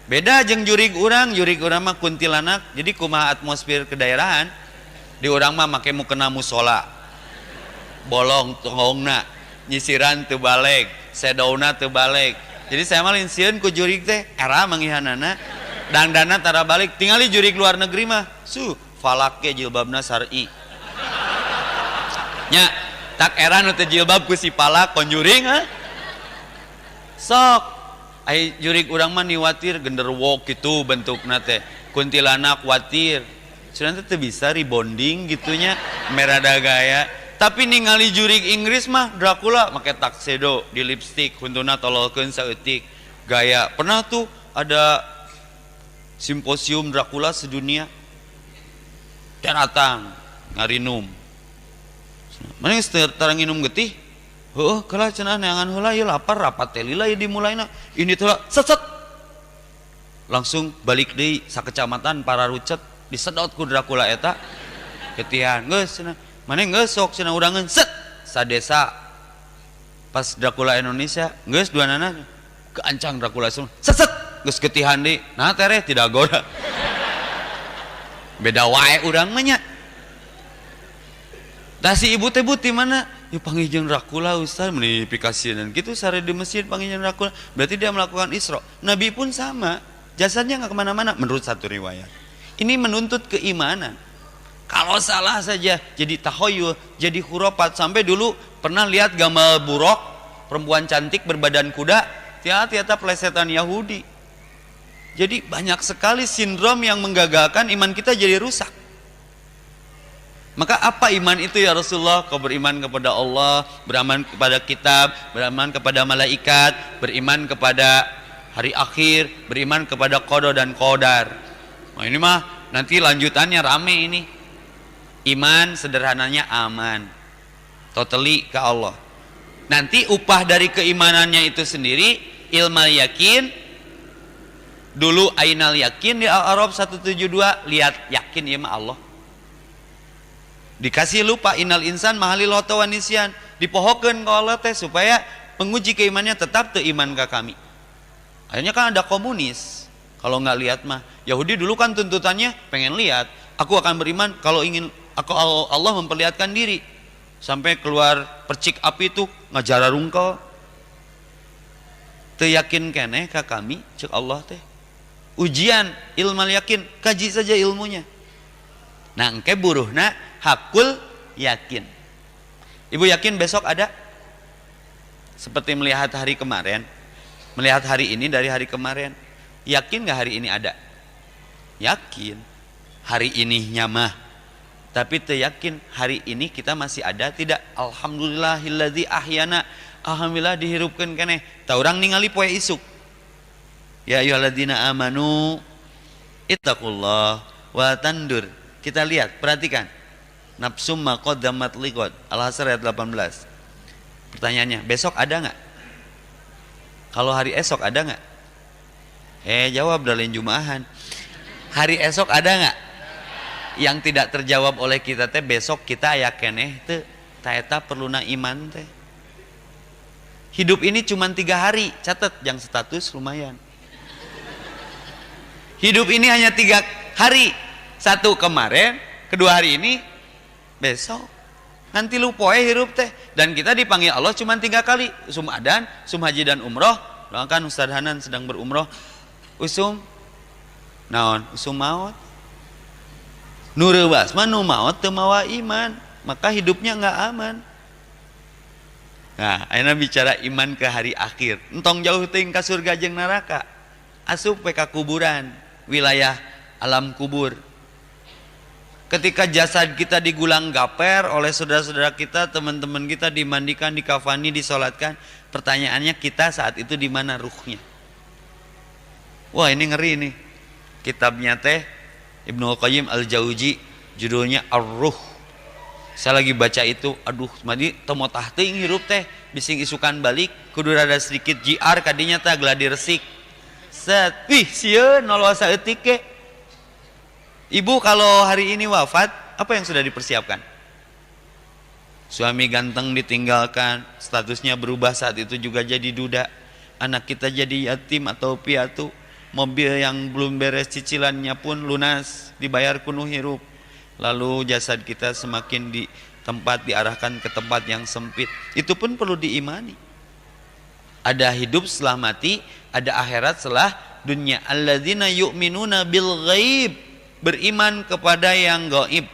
Speaker 1: Beda jeung jurig urang mah kuntilanak. Jadi kumaha atmosfer kedaerahan di urang mah make mukena musola, bolong tongongna, nyisiran teu balik, sedowna teu balik. Jadi saya mah linsieun ku jurig teh era manggihanana dangdana tara balik. Tingali jurig luar negeri mah falak ge jilbabna syar'i nya, tak era nu teu jilbab ku si palak konjuring sok ai jurig urang mah niwatir genderwo kitu bentukna teh kuntilanak watir sudah teu bisa rebonding gitunya merada gaya. Tapi ningali jurig Inggris mah Dracula make tuxedo di lipstick huntuna tololkeun saeutik gaya. Pernah tuh ada simposium Dracula sedunia datang ngarinum mana tarang nginum getih heuh kala cenah neangan heula ieu lapar rapat teh lila ieu dimulaina ini teh set langsung balik deui sakecamatan para rucet disedot ku Dracula eta ketihan geus cenah maneh geus sok cenah urangeun set sadesa pas Dracula Indonesia geus duanana keancang Dracula set geus ketihan deui nah tereh tidak goda beda wae urang mah nya. Tah si ibu teh buti mana? Ya panggil Dracula Ustaz menifikasian gitu sare di masjid panggil Dracula. Berarti dia melakukan Isra. Nabi pun sama, jasadnya nggak kemana-mana menurut satu riwayat. Ini menuntut keimanan. Kalau salah saja jadi tahoyul, jadi khurafat. Sampai dulu pernah lihat gambar buruk perempuan cantik berbadan kuda, tiap-tiap plesetan Yahudi. Jadi banyak sekali sindrom yang menggagalkan iman kita jadi rusak. Maka apa iman itu ya Rasulullah? Kau beriman kepada Allah, beriman kepada kitab, beriman kepada malaikat, beriman kepada hari akhir, beriman kepada qada dan qadar. Nah ini mah nanti lanjutannya rame ini. Iman sederhananya aman, totally ke Allah. Nanti upah dari keimanannya itu sendiri ilmal yakin. Dulu ainal yakin di Al-Araf 172 lihat yakin ya mah Allah. Dikasih lupa innal insan mahalil hoto wanisyan dipohokeun ka Allah teh supaya penguji keimannya tetap teu iman ka kami. Akhirnya kan ada komunis. Kalau nggak lihat mah Yahudi dulu kan tuntutannya pengen lihat. Aku akan beriman kalau ingin aku Allah memperlihatkan diri. Sampai keluar percik api itu ngajara rungkel. Teu yakin keneh ka kami cek Allah teh. Ujian ilmal yakin kaji saja ilmunya. Nah engke buruhna hakul yakin. Ibu yakin besok ada? Seperti melihat hari kemarin, melihat hari ini dari hari kemarin. Yakin gak hari ini ada? Yakin. Hari ini nyamah. Tapi teu yakin hari ini kita masih ada tidak? Alhamdulillahilladzi ahyana. Alhamdulillah dihirupkeun keneh. Tah urang ningali poe isuk. Ya ayyuhalladzina amanu ittaqullah wa tandur. Kita lihat, perhatikan. Nafsum ma qaddamat liqad. Al-Hasr ayat 18. Pertanyaannya, besok ada nggak? Kalau hari esok ada nggak? Jawab dalin Jumahan. Hari esok ada nggak? Yang tidak terjawab oleh kita teh besok kita aya keneh teu. Ta eta perluna iman teh. Hidup ini cuma 3 hari, catat yang status lumayan. Hidup ini hanya 3 hari. 1 kemarin, kedua hari ini, besok. Nanti lu poe hirup teh. Dan kita dipanggil Allah cuma 3 kali. Usum adan, usum haji dan umroh. Doakan Ustaz Hanan sedang berumroh. Usum naon? Usum maut. Nurewas mah nu maut teu mawa iman. Maka hidupnya enggak aman. Nah, ayeuna bicara iman ke hari akhir. Entong jauh teuing ka surga jeung neraka. Asup we ka kuburan, wilayah alam kubur. Ketika jasad kita digulang gaper oleh saudara-saudara kita, teman-teman kita dimandikan, dikafani, disolatkan, pertanyaannya kita saat itu di mana ruhnya? Wah ini ngeri nih. Kitabnya teh Ibnu Qayyim Al-Jauzi, judulnya Ar-Ruh. Saya lagi baca itu, aduh, madi teu tah teuing hirup teh, bising isukan balik, kudu rada sedikit jiar kadinya teh gladi resik. Set, wih sieun nol saeutik ke. Ibu kalau hari ini wafat, apa yang sudah dipersiapkan? Suami ganteng ditinggalkan, statusnya berubah saat itu juga jadi duda. Anak kita jadi yatim atau piatu. Mobil yang belum beres cicilannya pun lunas, dibayar kuno hirup. Lalu jasad kita semakin diarahkan ke tempat yang sempit. Itu pun perlu diimani. Ada hidup setelah mati, ada akhirat setelah dunia. Alladzina yu'minuna bil ghaib, beriman kepada yang gaib.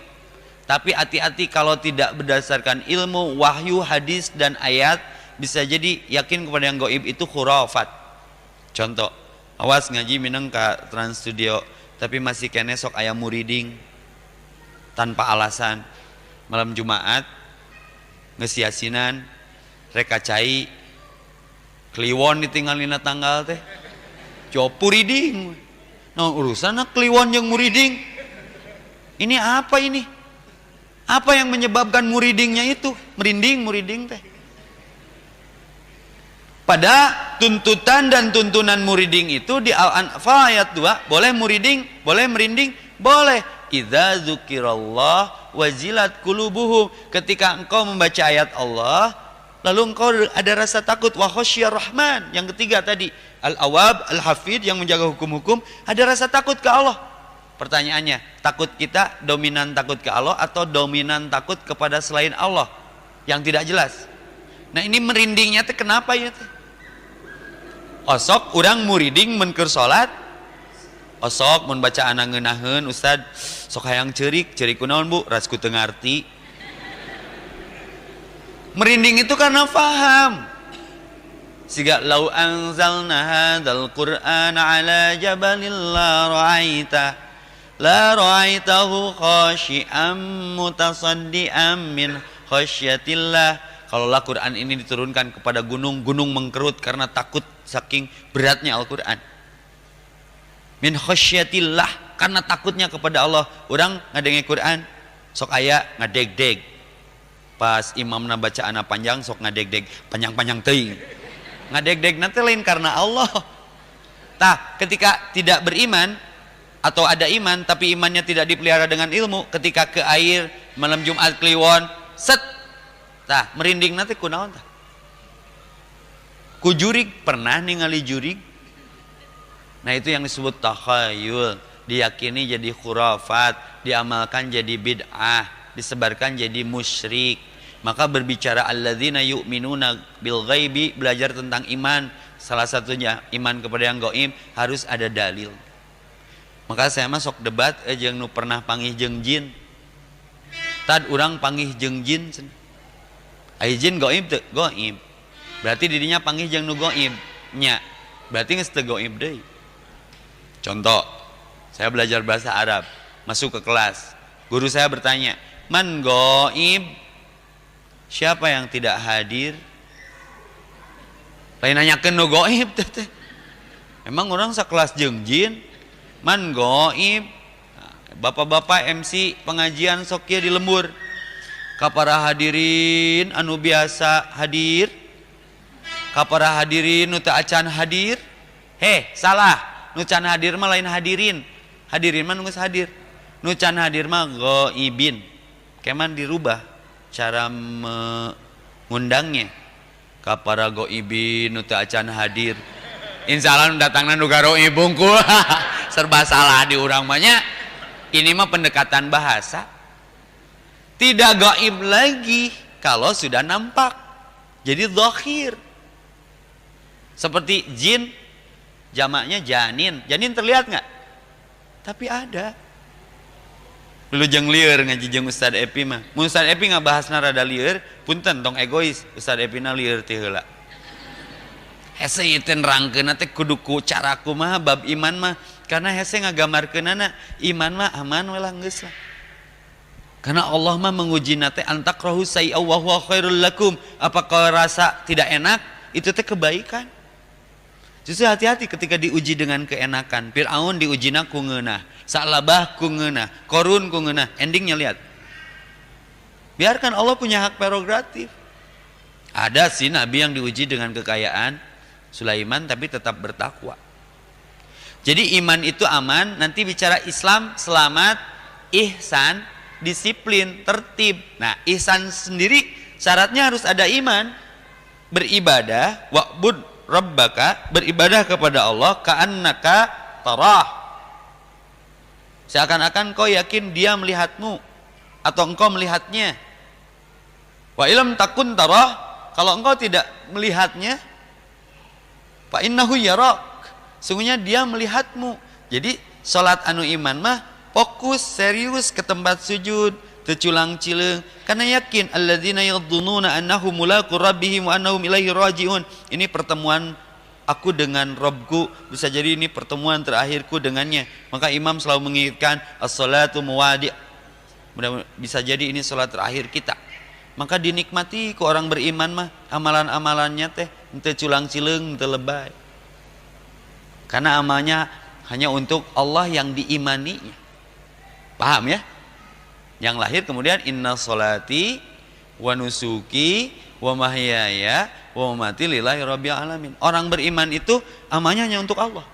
Speaker 1: Tapi hati-hati kalau tidak berdasarkan ilmu, wahyu, hadis dan ayat, bisa jadi yakin kepada yang gaib itu khurafat. Contoh, awas ngaji mineng ka Trans Studio tapi masih kene sok aya muriding tanpa alasan. Malam Jumat ngesiasinan reka cai kliwon ditinggalina tanggal teh jauh muriding. Nah urusan kliwon jeung muriding ini apa ini? Apa yang menyebabkan muridingnya itu merinding teh? Pada tuntutan dan tuntunan muriding itu di Al-Anfal ayat 2, boleh muriding, boleh merinding, boleh. Idza dzukirallah wajilat qulubuhum, ketika engkau membaca ayat Allah lalu engkau ada rasa takut. Wa khasyir rahman, yang ketiga tadi al-awab al-hafid, yang menjaga hukum-hukum, ada rasa takut ke Allah. Pertanyaannya, takut kita dominan takut ke Allah atau dominan takut kepada selain Allah yang tidak jelas? Nah ini merindingnya teh kenapa ya teh? Osok urang muriding mun keur salat, osok mun baca ana ngeunaheun ustad sok hayang ceurik kunaon bu? Ras ku teu ngarti. Merinding itu karena faham. Siga lau anzalna hadzal qur'ana ala jabalin la ra'aitahu khashi'an mutasaddian min khasyatillah. Kalaulah Quran ini diturunkan kepada gunung mengkerut karena takut saking beratnya Al-Quran. Min khasyatillah, karena takutnya kepada Allah. Orang ngadenge Quran sok aya ngadeg-deg. Pas imamna bacaana panjang sok ngadeg-deg panjang-panjang teuing. Ngadeg-deg nanti lain karena Allah. Tah, ketika tidak beriman atau ada iman tapi imannya tidak dipelihara dengan ilmu, ketika ke air malam Jumat kliwon set, tah merinding nanti kunaon tah? Ku jurig, pernah ningali jurig? Nah itu yang disebut takhayul, diyakini jadi khurafat, diamalkan jadi bid'ah, disebarkan jadi musyrik. Maka berbicara alladzina yu'minuna bil ghaibi, belajar tentang iman, salah satunya iman kepada yang gaib harus ada dalil. Maka saya masuk debat jeung nu pernah panggih jeung jin. Tad urang panggih jeung jin. Ai jin gaib teu? Gaib. Berarti dirinya panggih jeung nu gaib nya. Berarti geus teu gaib deui. Contoh, saya belajar bahasa Arab, masuk ke kelas. Guru saya bertanya, "Man gaib?" Siapa yang tidak hadir? Lain nanyakeun nu gaib teh. Emang orang sakelas jeung jin? Man gaib. Bapak-bapak MC pengajian sok kieu di lembur. Ka para hadirin anu biasa hadir, ka para hadirin nu teu acan hadir. Salah. Nu can hadir mah lain hadirin. Hadirin mah nu geus hadir. Nu can hadir mah gaibin. Keman dirubah cara mengundangnya. Ka para gaibin nu teu acan hadir. Insyaallah nu datangna nu gaib bungkul. Serba salah di urang mah nya. Ini mah pendekatan bahasa. Tidak gaib lagi kalau sudah nampak. Jadi zahir. Seperti jin, jamaknya janin. Janin terlihat nggak? Tapi ada. Lu jeung lieur ngaji jeung Ustad Epi mah. Mun Ustad Epi ngabahas rada lieur, punten tong egois. Ustad Epi na lieur ti heula. Hese ieu nerangkeun teh kudu ku cara kumaha bab iman mah. Karena hese ngagamarkeunana iman mah aman we lah geus lah. Karena Allah mah menguji nate antakrahu sayyi'a wa huwa khairul lakum. Apakah rasa tidak enak? Itu teh kebaikan. Justru hati-hati ketika diuji dengan keenakan. Fir'aun diujina ku ngeunah, Sa'labah ku ngeunah, Korun ku ngeunah. Endingnya lihat. Biarkan Allah punya hak prerogatif. Ada sih nabi yang diuji dengan kekayaan, Sulaiman, tapi tetap bertakwa. Jadi iman itu aman. Nanti bicara Islam, selamat, ihsan, disiplin, tertib. Nah, ihsan sendiri syaratnya harus ada iman. Beribadah, wa'bud rabbaka, beribadah kepada Allah ka'annaka tarah, seakan-akan kau yakin dia melihatmu atau engkau melihatnya. Wa ilam takun tarah, kalau engkau tidak melihatnya, fa innahu yarak, sungguhnya dia melihatmu. Jadi salat anu iman mah fokus serius ke tempat sujud, teculang-cileng, karena yakin alladzina yadhunnuna annahum mulaqu rabbihim wa annahum ilaihi rajiun. Ini pertemuan aku dengan Rabbku, bisa jadi ini pertemuan terakhirku dengannya. Maka imam selalu mengingatkan as-salatu muwadi', bisa jadi ini salat terakhir kita. Maka dinikmati ke orang beriman mah amalan-amalannya teh henteu culang-cileng, henteu lebay, karena amalnya hanya untuk Allah yang diimaninya. Paham ya? Yang lahir kemudian inna solati wa nusuki wa mahyaya wa mamati lillahi rabbil alamin. Orang beriman itu amalnya hanya untuk Allah.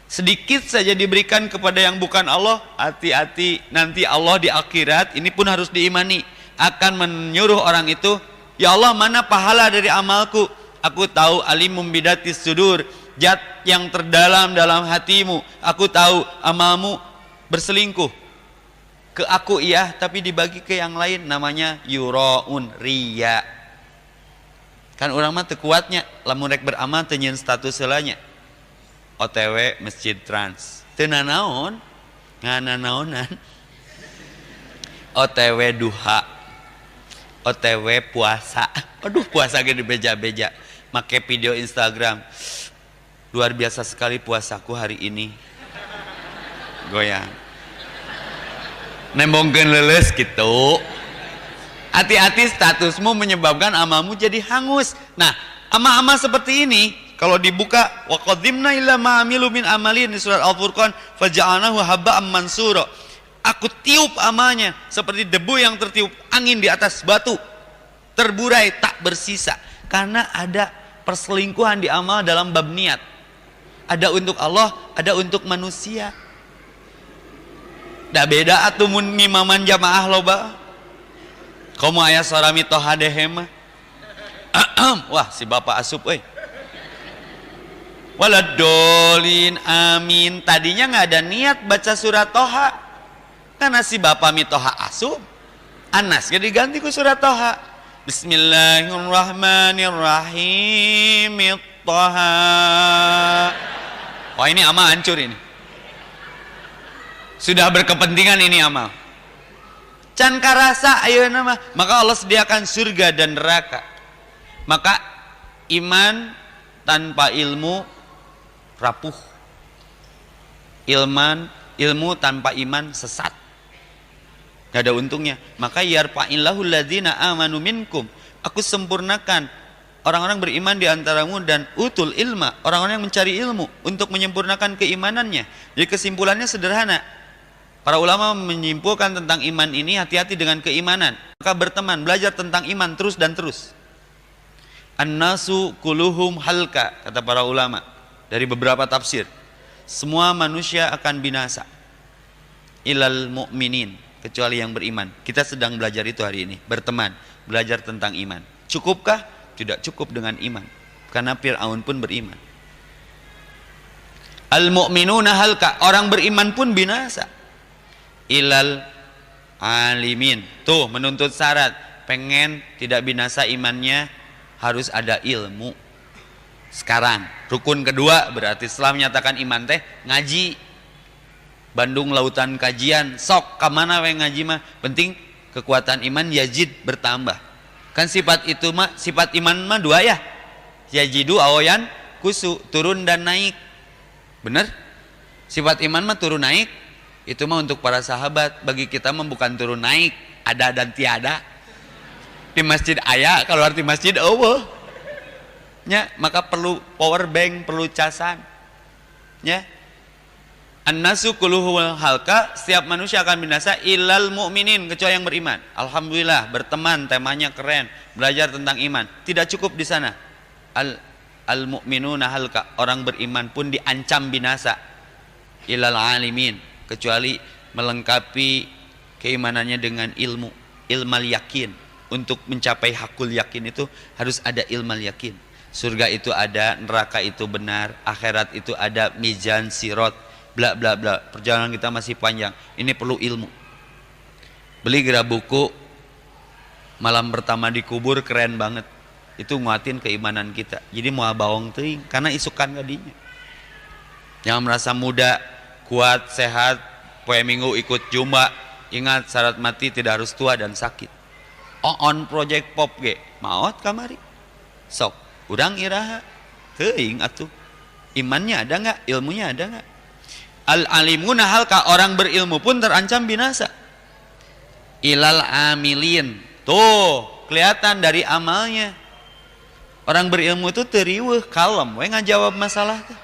Speaker 1: Sedikit saja diberikan kepada yang bukan Allah, hati-hati, nanti Allah di akhirat ini pun harus diimani, akan menyuruh orang itu, ya Allah, mana pahala dari amalku? Aku tahu alimum bidatis sudur, zat yang terdalam dalam hatimu. Aku tahu amalmu berselingkuh ke aku iya, tapi dibagi ke yang lain, namanya yuraun, riya. Kan orang mah teu kuatnya lamun rek beramal teu nyieun status heulanya. OTW Masjid Trans. Teu nanaon, ngananaonan. OTW duha. OTW puasa. Aduh, puasa ge dibeja-beja. Make video Instagram. Luar biasa sekali puasaku hari ini. Goyang. Nembongkeun leuleus gitu. Hati-hati, statusmu menyebabkan amalmu jadi hangus. Nah, amal-amal seperti ini kalau dibuka, wa qadimna ila ma amilu min amalin, di surat Al-Furqan, faja'alnahu haba'an mansura. Aku tiup amalnya seperti debu yang tertiup angin di atas batu, terburai tak bersisa. Karena ada perselingkuhan di amal dalam bab niat. Ada untuk Allah, ada untuk manusia. Da beda atuh mun ngimaman jamaah loba. Komo aya sorami toha dehe mah. Wah, si bapak asup euy. Waladolin amin. Tadinya nggak ada niat baca surat toha, karena si bapak mitoha asup. Anas jadi ganti ku surat toha. Bismillahirrahmanirrahim. Toha. Wah, ini amal hancur ini. Sudah berkepentingan ini amal. Can karasa ayeuna mah, maka Allah sediakan surga dan neraka. Maka iman tanpa ilmu rapuh. Ilmu tanpa iman sesat. Gak ada untungnya. Maka yarfa'illahu alladzina amanu minkum. Aku sempurnakan orang-orang beriman di antaramu dan utul ilma, orang-orang yang mencari ilmu untuk menyempurnakan keimanannya. Jadi kesimpulannya sederhana. Para ulama menyimpulkan tentang iman ini, hati-hati dengan keimanan. Maka berteman, belajar tentang iman terus dan terus. An-nasu kuluhum halka, kata para ulama dari beberapa tafsir. Semua manusia akan binasa. Ilal mu'minin, kecuali yang beriman. Kita sedang belajar itu hari ini, berteman, belajar tentang iman. Cukupkah? Tidak cukup dengan iman, karena Fir'aun pun beriman. Al-mu'minuna halka, orang beriman pun binasa. Ilal alimin, tuh menuntut syarat. Pengen tidak binasa imannya, harus ada ilmu. Sekarang rukun kedua, berarti setelah menyatakan iman teh ngaji. Bandung lautan kajian, sok kamana we ngaji mah, penting kekuatan iman yazid, bertambah. Kan sifat itu mah, sifat iman mah dua ya, yajidu awayan kusu, turun dan naik. Bener? Sifat iman mah turun naik. Itu mah untuk para sahabat. Bagi kita mah bukan turun naik, ada dan tiada. Di masjid aya, kalau di masjid eueuh. Ya, maka perlu power bank, perlu casan. Ya. An-nasu kulluhum halka, setiap manusia akan binasa ilal mu'minin, kecuali yang beriman. Alhamdulillah, berteman, temanya keren, belajar tentang iman. Tidak cukup di sana. Al-mu'minuna halka, orang beriman pun diancam binasa. Ilal alimin, kecuali melengkapi keimanannya dengan ilmu, ilmal yakin. untuk mencapai hakul yakin itu harus ada ilmal yakin. Surga itu ada, neraka itu benar, akhirat itu ada, mizan, sirot, bla bla bla. Perjalanan kita masih panjang. Ini perlu ilmu. Beli gerak buku Malam Pertama di Kubur, keren banget. Itu nguatin keimanan kita. Jadi mau bawang teuing karena isukan kadinya. Yang merasa muda, kuat, sehat, poe minggu ikut jumba. Ingat syarat mati tidak harus tua dan sakit. On project pop ge maot kamari. Sok urang iraha teuing atuh. Imannya ada enggak? Ilmunya ada enggak? Al alimuna halka, orang berilmu pun terancam binasa. Ilal amilin. Tuh, kelihatan dari amalnya. Orang berilmu itu teriweuh, kalem we ngajawab masalah tuh.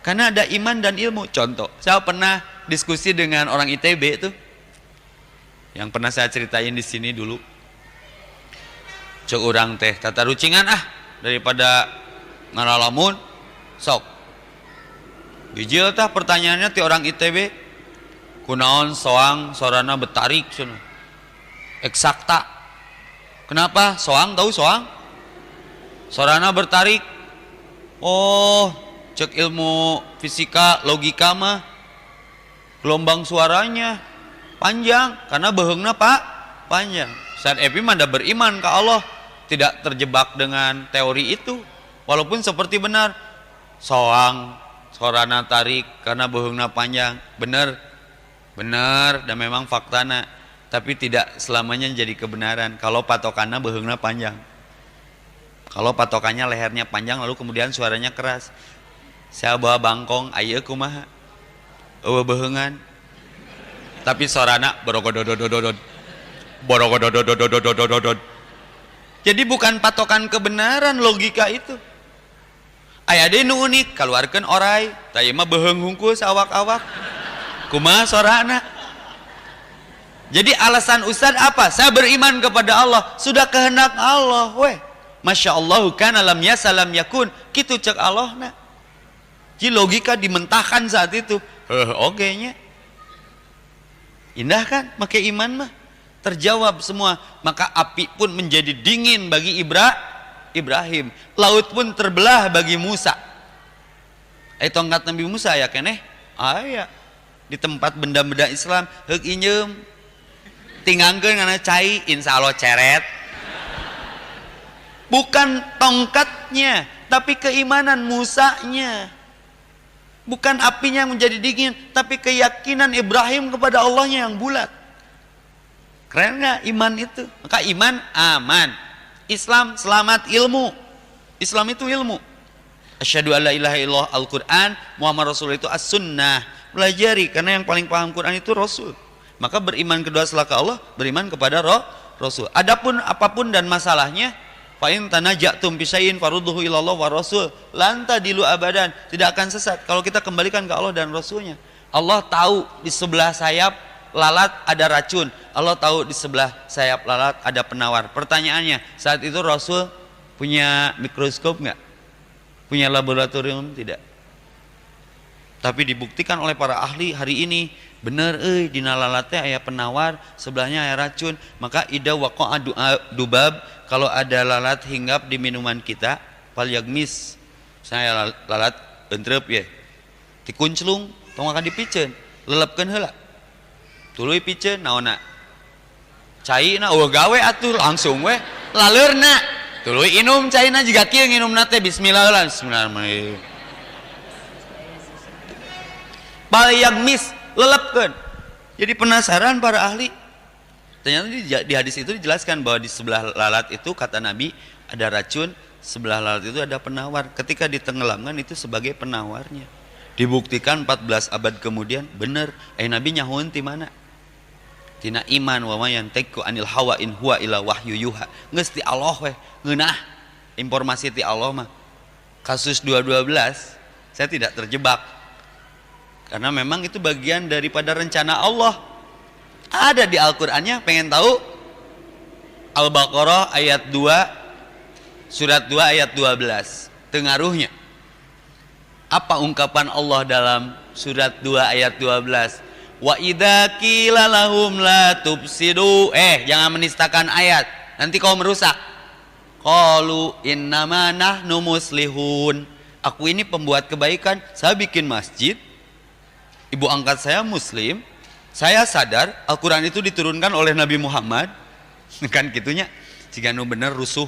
Speaker 1: Karena ada iman dan ilmu. Contoh, saya pernah diskusi dengan orang ITB itu. Yang pernah saya ceritain di sini dulu. Cek urang teh tata rucingan daripada ngaralamun sok. Bijil tah pertanyaannya ti orang ITB. Kunaon soang sorana betarik cenah. Eksakta. Kenapa? Soang tahu soang? Sorana bertarik. Oh, cek ilmu fisika, logika mah gelombang suaranya panjang karena beheungna panjang. Saat Epi mah beriman ke Allah, tidak terjebak dengan teori itu. Walaupun seperti benar, soang, sorana tarik karena beheungna panjang, benar dan memang faktana, tapi tidak selamanya jadi kebenaran kalau patokannya beheungna panjang. Kalau patokannya lehernya panjang lalu kemudian suaranya keras. Saya bawa bangkong, ayeuna kumaha? Eueuh beheungan. Tapi sorana borogodododododod. Borogododododododod. Jadi bukan patokan kebenaran logika itu. Aya deui nu unik, kaluarkeun oray, tah ieu mah beheung hungkul awak-awak. Kumaha sorana? Jadi alasan Ustaz apa? Saya beriman kepada Allah, sudah kehendak Allah, weh. Masya Allah kan alam yasalam yakun, gitu cek Allah na. Jadi logika dimentahkan saat itu. Oke nya. Indah kan? Make iman mah terjawab semua. Maka api pun menjadi dingin bagi Ibrahim. Laut pun terbelah bagi Musa. Tongkat Nabi Musa ya keneh? Aya di tempat benda-benda Islam. Heuk injem. Tingangkeun kana cai, insya Allah ceret. Bukan tongkatnya, tapi keimanan Musanya. Bukan apinya yang menjadi dingin, tapi keyakinan Ibrahim kepada Allahnya yang bulat. Keren gak iman itu? Maka iman aman. Islam selamat ilmu. Islam itu ilmu. Asyhadu alla ilaha illallah Al-Quran, Muhammad Rasul itu as-sunnah. Pelajari, karena yang paling paham Quran itu Rasul. Maka beriman kedua setelah ke Allah, beriman kepada Rasul. Adapun apapun dan masalahnya, fa in tanajatum bi syai'in farudduhu ila Allah wa Rasul lan tadilu abadan. Tidak akan sesat kalau kita kembalikan ke Allah dan Rasulnya. Allah tahu di sebelah sayap lalat ada racun. Allah tahu di sebelah sayap lalat ada penawar. Pertanyaannya, saat itu Rasul punya mikroskop enggak? Punya laboratorium tidak? Tapi dibuktikan oleh para ahli hari ini, bener dina lalatnya aya penawar, sebelahnya aya racun. Maka ida waqa'a dubab, kalau ada lalat hinggap di minuman kita, fal yagmis. Saya lalat entrep ya. Dikunclung, tong akan dipiceun, lelepkeun heula. Tuluy piceun naonna? Caina eueuh gawe atuh langsung we. Laleurna tuluy inum caina jiga kieu nginumna teh bismillah heula. Bismillahirrahmanirrahim. Fal yagmis, lelepkeun. Jadi penasaran para ahli. Ternyata di hadis itu dijelaskan bahwa di sebelah lalat itu kata Nabi ada racun, sebelah lalat itu ada penawar. Ketika ditenggelamkan itu sebagai penawarnya. Dibuktikan 14 abad kemudian benar. Nabi nyahueun ti mana? Tina iman wa mayan teku anil hawa in huwa ila wahyu yuha. Geus ti Allah we, ngeunah informasi ti Allah mah. Kasus 212 saya tidak terjebak. Karena memang itu bagian daripada rencana Allah. Ada di Al-Qur'annya, pengen tahu? Al-Baqarah ayat 2, surat 2 ayat 12. Tengaruhnya. Apa ungkapan Allah dalam surat 2 ayat 12? Wa idza qila lahum la tufsidu. Jangan menistakan ayat. nanti kau merusak. Qalu innama nahnu muslihun. Aku ini pembuat kebaikan, saya bikin masjid. Ibu angkat saya muslim. Saya sadar Al-Quran itu diturunkan oleh Nabi Muhammad. Kan gitunya. Jika nu bener rusuh.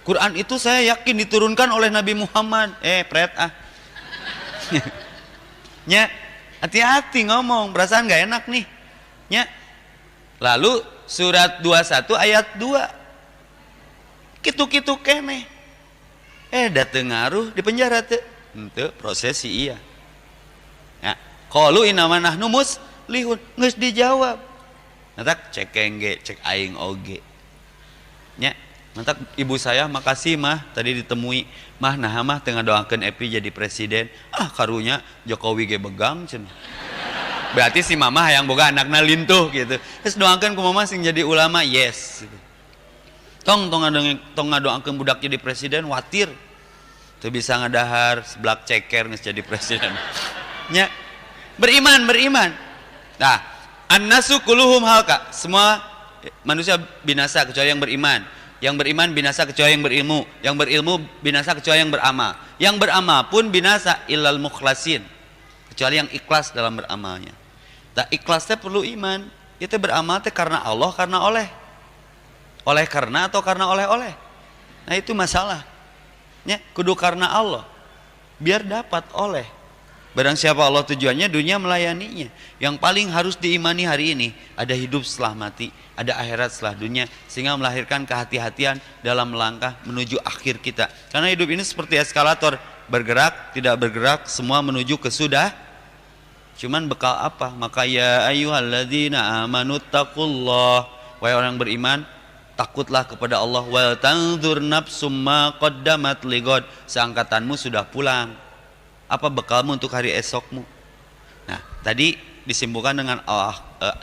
Speaker 1: Quran itu saya yakin diturunkan oleh Nabi Muhammad. Pret ah. Nya, hati-hati ngomong, perasaan gak enak nih. Nya. Lalu surat 21 ayat 2. Kitu-kitu kene. Dateng ngaruh di penjara teh. Henteu prosesi iya. Ya, qalu innama nahnu muslihun, geus dijawab. Nantak cek engge, cek aing oge. Nya, nantak ibu saya makasih mah tadi ditemui. Mah nah mah teu ngadoakeun Epi jadi presiden. Karunya Jokowi ge begang cenah. Berarti si mama hayang boga anakna lintuh gitu. Terus doakeun ku mama sing jadi ulama, yes. Tong ngadoakeun budak jadi presiden, watir. Teu bisa ngadahar seblak ceker geus jadi presiden. Nya, beriman. Nah, an-nasu kulluhum halka. Semua manusia binasa kecuali yang beriman. Yang beriman binasa kecuali yang berilmu. Yang berilmu binasa kecuali yang beramal. Yang beramal pun binasa illal mukhlasin. Kecuali yang ikhlas dalam beramalnya. Nah, ikhlasnya perlu iman. Itu beramal teh karena Allah, karena oleh. Oleh karena atau karena oleh-oleh. Nah, itu masalah. Ya, kudu karena Allah. Biar dapat oleh. Barang siapa Allah tujuannya, dunia melayaninya. Yang paling harus diimani hari ini, ada hidup setelah mati, ada akhirat setelah dunia, sehingga melahirkan kehati-hatian dalam melangkah menuju akhir kita. Karena hidup ini seperti eskalator, bergerak, tidak bergerak, semua menuju ke sudah. Cuman bekal apa? Maka ya ayyuhalladzina amanu taqullah, wahai orang beriman, takutlah kepada Allah. Wal tanzur nafsum ma qaddamat ligod, seangkatanmu sudah pulang. Apa bekalmu untuk hari esokmu? Nah, tadi disimpulkan dengan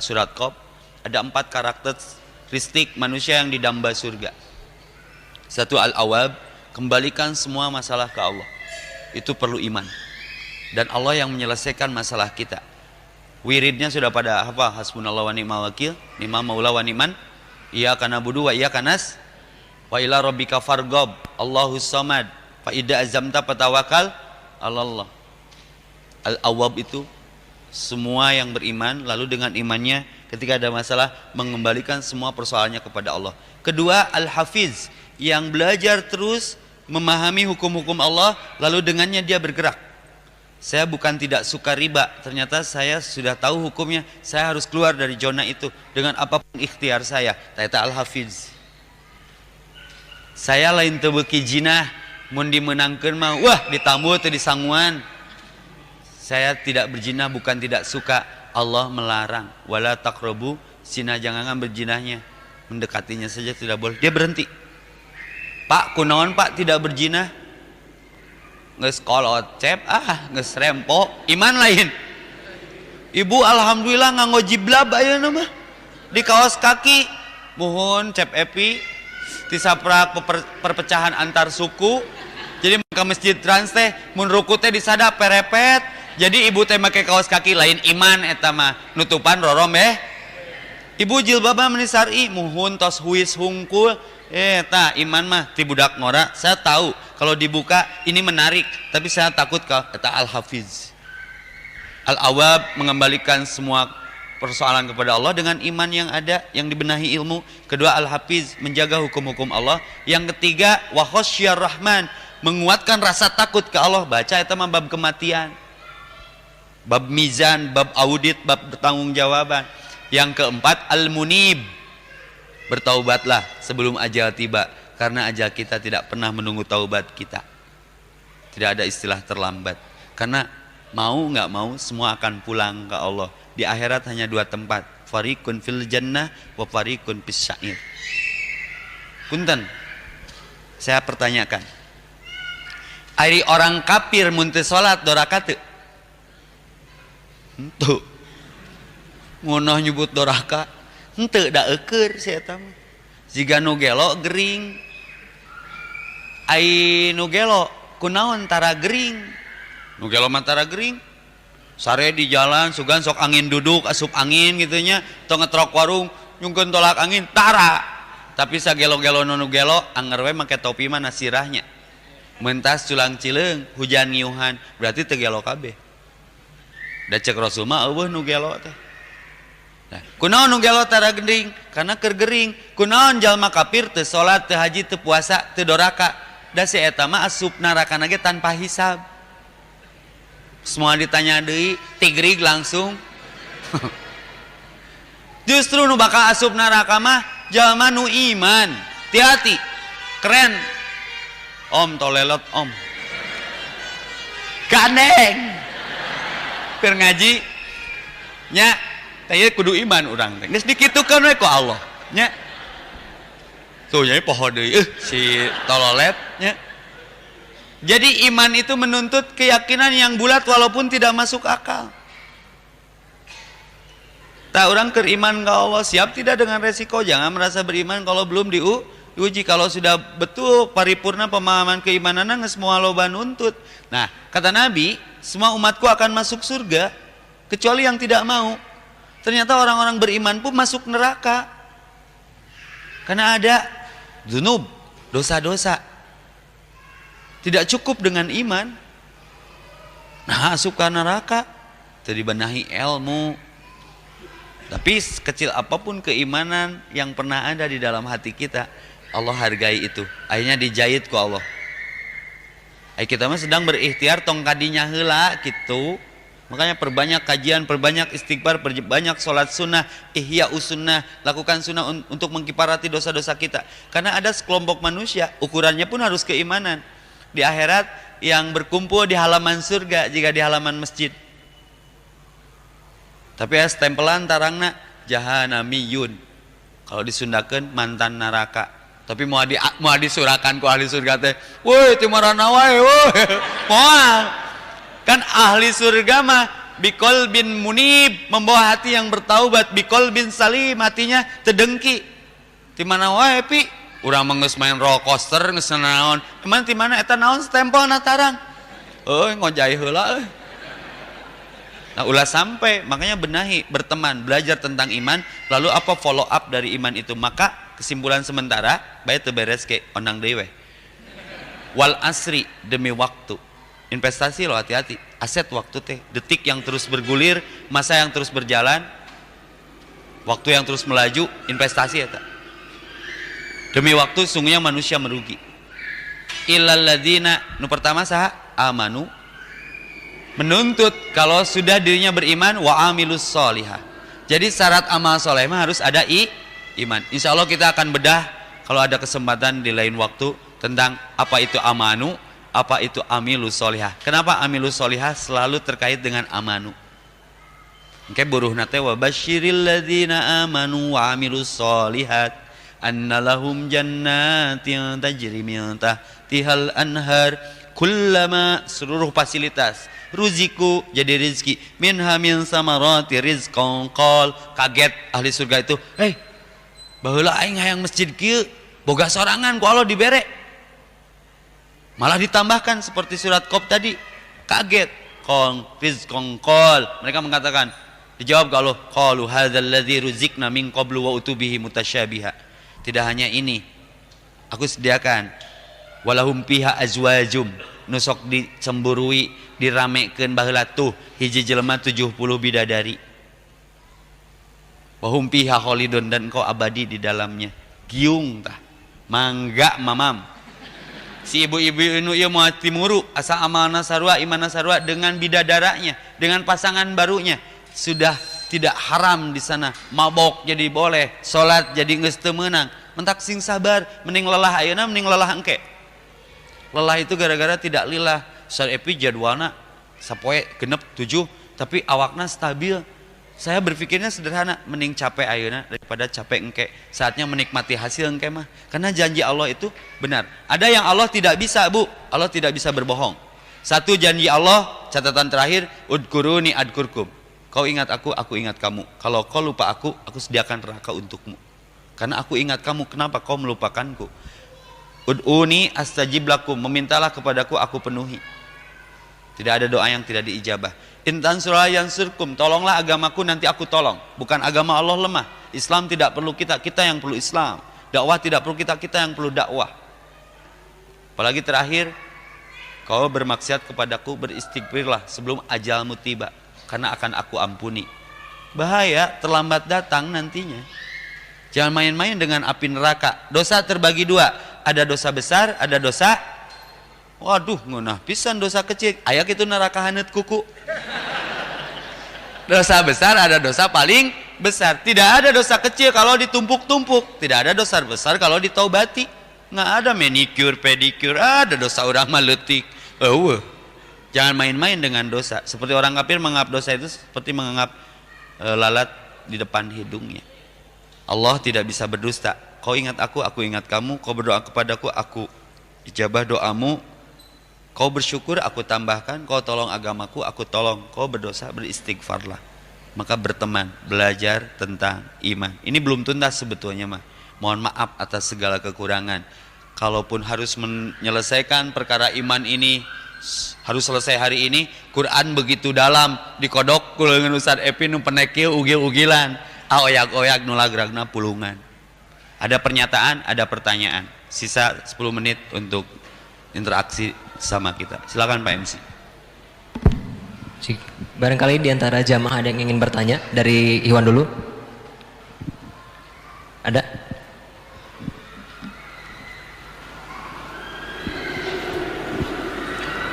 Speaker 1: surat Qaf ada 4 karakteristik manusia yang didamba surga. 1, al-awab, kembalikan semua masalah ke Allah. Itu perlu iman. Dan Allah yang menyelesaikan masalah kita. Wiridnya sudah pada apa? Hasbunallah wa ni'mal wakil, ni'mal maula wa ni'man. Iyyaka na'budu wa iyyaka nas wa ila rabbika farghab. Allahus samad. Fa idza azamta fatawakal Allah. Al-awwab itu semua yang beriman, lalu dengan imannya ketika ada masalah mengembalikan semua persoalannya kepada Allah. Kedua, al-hafiz, yang belajar terus memahami hukum-hukum Allah, lalu dengannya dia bergerak. Saya bukan tidak suka riba, ternyata saya sudah tahu hukumnya, saya harus keluar dari zona itu dengan apapun ikhtiar saya. Taita al-hafiz. Saya lain teu beuki jinah, mun dimenangkeun mah wah ditamu teu disanguan. Saya tidak berzina bukan tidak suka, Allah melarang. Wala taqrabu zina, jangan berzinaahnya. Mendekatinya saja tidak boleh. Dia berhenti. Pak, kunaon Pak tidak berzina? Geus kolot cep geus rempo, iman lain. Ibu alhamdulillah nganggo jiblab ayeuna mah. Di kaos kaki muhun cep Epi tisaprak perpecahan antar suku. Jadi ke masjid Trans teh mun ruku teh disadap perepet. Jadi ibu teh make kaos kaki lain iman eta mah nutupan rorom Ibu jilbabna menisari muhun tos huis hungkul. Eta iman mah ti budak ngora. Saya tahu kalau dibuka ini menarik, tapi saya takut kata al-hafiz. Al-awab, mengembalikan semua persoalan kepada Allah dengan iman yang ada, yang dibenahi ilmu. Kedua, al-hafiz, menjaga hukum-hukum Allah. Yang ketiga, wa khasyar rahman, menguatkan rasa takut ke Allah. Baca eta mah bab kematian, bab mizan, bab audit, bab bertanggungjawaban. Yang keempat, al-munib, bertaubatlah sebelum ajal tiba, karena ajal kita tidak pernah menunggu taubat kita. Tidak ada istilah terlambat, karena mau nggak mau semua akan pulang ke Allah. Di akhirat hanya 2 tempat, fariqun fil jannah wa fariqun fis sa'ir. Punten, saya pertanyakan, ari orang kafir mun teu salat doraka teu? Henteu. Ngunah nyebut doraka henteu da eukeur si eta mah. Jiga nu gelo gering. Ai nu gelo kunaon tara gering? Nu gelo mah tara gering. Sare di jalan sugan sok angin duduk asup angin gitu nya, tong ngetrok warung nyungkeun tolak angin tara. tapi sagelo-gelo nu gelo anger we make topi mah nasirahnya. Mentas culang cileung, hujan ngiuhan, berarti teu gelo kabeh. Da cek Rasul mah eueuh nu gelo teh. Nah, kunaon nu gelo tara gending? Karena keur gering. Kunaon jalma kafir teu salat, teu haji, teu puasa, teu doraka. Da si eta mah asup neraka ge tanpa hisab. Semua ditanya deui, tigrig langsung. Justru nu bakal asup neraka mah jalma nu iman. Hati-hati. Keren. Om tolelot om. Gandeng. Keur ngaji nya teh kudu iman urang teh. Geus dikitukeun we ku Allah nya. Tuh nya poho deui si tololet nya. Jadi iman itu menuntut keyakinan yang bulat walaupun tidak masuk akal. Tak orang beriman ke Allah siap tidak dengan resiko. Jangan merasa beriman kalau belum diuji. Kalau sudah betul paripurna pemahaman keimanan geus moal loba nuntut. Nah, kata Nabi, semua umatku akan masuk surga kecuali yang tidak mau. Ternyata orang-orang beriman pun masuk neraka. Karena ada dzunub, dosa-dosa. Tidak cukup dengan iman. Nah, masuk ke neraka. Tadi benahi ilmu. Tapi kecil apapun keimanan yang pernah ada di dalam hati kita, Allah hargai itu. Akhirnya dijahit ku Allah. Kita mah sedang berikhtiar tong kadinya heula gitu. Makanya perbanyak kajian, perbanyak istighfar, perbanyak sholat sunnah, ihya usunnah, lakukan sunnah untuk mengkifarati dosa-dosa kita. Karena ada sekelompok manusia, ukurannya pun harus keimanan. Di akhirat yang berkumpul di halaman surga jika di halaman masjid. Tapi ya stempelan tarangna jahanamiyun. Kalau disundakeun mantan neraka. Tapi mau disurakan ku ahli surga teh. Woi timarana wae woi. Moal. Kan ahli surga mah bikol bin munib, membawa hati yang bertaubat, bikol bin salim, hatinya tedengki. Di mana wae pi? Urang menggeus main roller coaster geus naon. Kemana di mana eta naon stempelna tarang? Euy ngojai heula euy. Nah, ulah sampai, makanya benahi, berteman, belajar tentang iman, lalu apa follow up dari iman itu. Maka kesimpulan sementara, bae teu beres ke onang deui we. Wal asri, demi waktu. Investasi lo hati-hati, aset waktu teh, detik yang terus bergulir, masa yang terus berjalan, waktu yang terus melaju, investasi eta. Demi waktu sungguhnya manusia merugi. Illal ladzina, nu pertama saha? Amanu, menuntut kalau sudah dirinya beriman wa amilus solihah. Jadi syarat amal soleh harus ada iman. Insya Allah kita akan bedah kalau ada kesempatan di lain waktu tentang apa itu amanu, apa itu amilus solihah. Kenapa amilus solihah selalu terkait dengan amanu? Oke, buruh nate wa basyiril ladzina amanu wa amilus solihat annalahum jannatin tajri min tahtihal anhar kullama, seluruh fasilitas ruziku jadi rizki minha min samarati rizqan qal. Kaget ahli surga itu, baheula aing hayang masjid kieu boga sorangan ku Allah dibere. Malah ditambahkan seperti surat Qaf tadi, kaget qal rizqan qal. Mereka mengatakan, dijawab ke Allah, qalu hadzal ladzi ruziqna min qablu wa utubihi mutasyabiha. Tidak hanya ini, aku sediakan walahum fiha azwajum, nusok dicemburui, diramekeun baheula tuh hiji jelema 70 bidadari. Wahum fiha khalidun, dan kau abadi di dalamnya. Giung tah. Mangga mamam. Si ibu-ibu nu ieu moal timuru asa amalna sarua imanna sarua dengan bidadaranya, dengan pasangan barunya. Sudah tidak haram di sana. Mabok jadi boleh, salat jadi geus teu meunang. Mentak sing sabar, mending lelah ayeuna mending lelah engke. Lelah itu gara-gara tidak lillah. Ustaz Epi jadwalna sapoe genep 7 tapi awakna stabil. Saya berpikirnya sederhana, mending capek ayeuna daripada capek engke. Saatnya menikmati hasil engke mah. Karena janji Allah itu benar. Ada yang Allah tidak bisa, Bu. Allah tidak bisa berbohong. Satu janji Allah, catatan terakhir, udkuruni adkurkum. Kau ingat aku ingat kamu. Kalau kau lupa aku sediakan neraka untukmu. Karena aku ingat kamu, kenapa kau melupakanku? Ud'uni astajib lakum, memintalah kepadaku aku penuhi. Tidak ada doa yang tidak diijabah. Intan surah yansurkum, tolonglah agamaku nanti aku tolong. Bukan agama Allah lemah. Islam tidak perlu kita yang perlu Islam. Dakwah tidak perlu kita yang perlu dakwah. Apalagi terakhir, kau bermaksiat kepadaku, beristighfirlah sebelum ajalmu tiba, karena akan aku ampuni. Bahaya, terlambat datang nantinya. Jangan main-main dengan api neraka. Dosa terbagi dua, ada dosa besar, ada dosa, waduh ngunah pisan dosa kecil. Ayak itu neraka haneut kuku. Dosa besar ada dosa paling besar. Tidak ada dosa kecil kalau ditumpuk-tumpuk. Tidak ada dosa besar kalau ditaubati. Nggak ada manicure, pedicure. Ada dosa orang maletik. Jangan main-main dengan dosa. Seperti orang kafir menganggap dosa itu seperti menganggap lalat di depan hidungnya. Allah tidak bisa berdusta. Kau ingat aku ingat kamu. Kau berdoa kepadaku, aku ijabah doamu. Kau bersyukur, aku tambahkan. Kau tolong agamaku, aku tolong. Kau berdosa, beristighfarlah. Maka berteman, belajar tentang iman. Ini belum tuntas sebetulnya mah. Mohon maaf atas segala kekurangan. Kalaupun harus menyelesaikan perkara iman ini, harus selesai hari ini. Quran begitu dalam, dikodok kulengan Ustaz Epi nu penekil ugil-ugilan. Oyak-oyak nulagragna pulungan. Ada pernyataan, ada pertanyaan. Sisa 10 menit untuk interaksi sama kita. Silakan Pak MC.
Speaker 2: Barangkali di antara jamaah ada yang ingin bertanya. Dari Iwan dulu. Ada?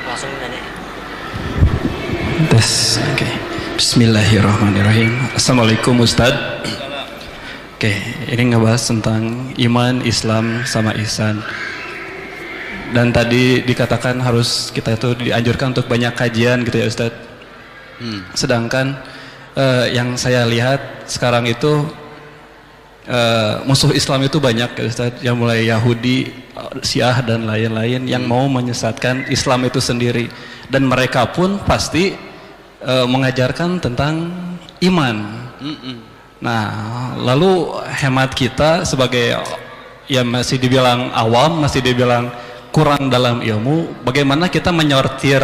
Speaker 2: Langsung nanya.
Speaker 3: Tes, oke. Bismillahirrahmanirrahim. Assalamualaikum Ustadz. Oke, ini ngebahas tentang iman, Islam, sama ihsan. Dan tadi dikatakan harus kita itu dianjurkan untuk banyak kajian gitu ya Ustadz. Sedangkan yang saya lihat sekarang itu musuh Islam itu banyak ya Ustadz. Yang mulai Yahudi, Syiah dan lain-lain yang mau menyesatkan Islam itu sendiri. Dan mereka pun pasti mengajarkan tentang iman. Nah, lalu hemat kita sebagai ya masih dibilang awam, masih dibilang kurang dalam ilmu, bagaimana kita menyortir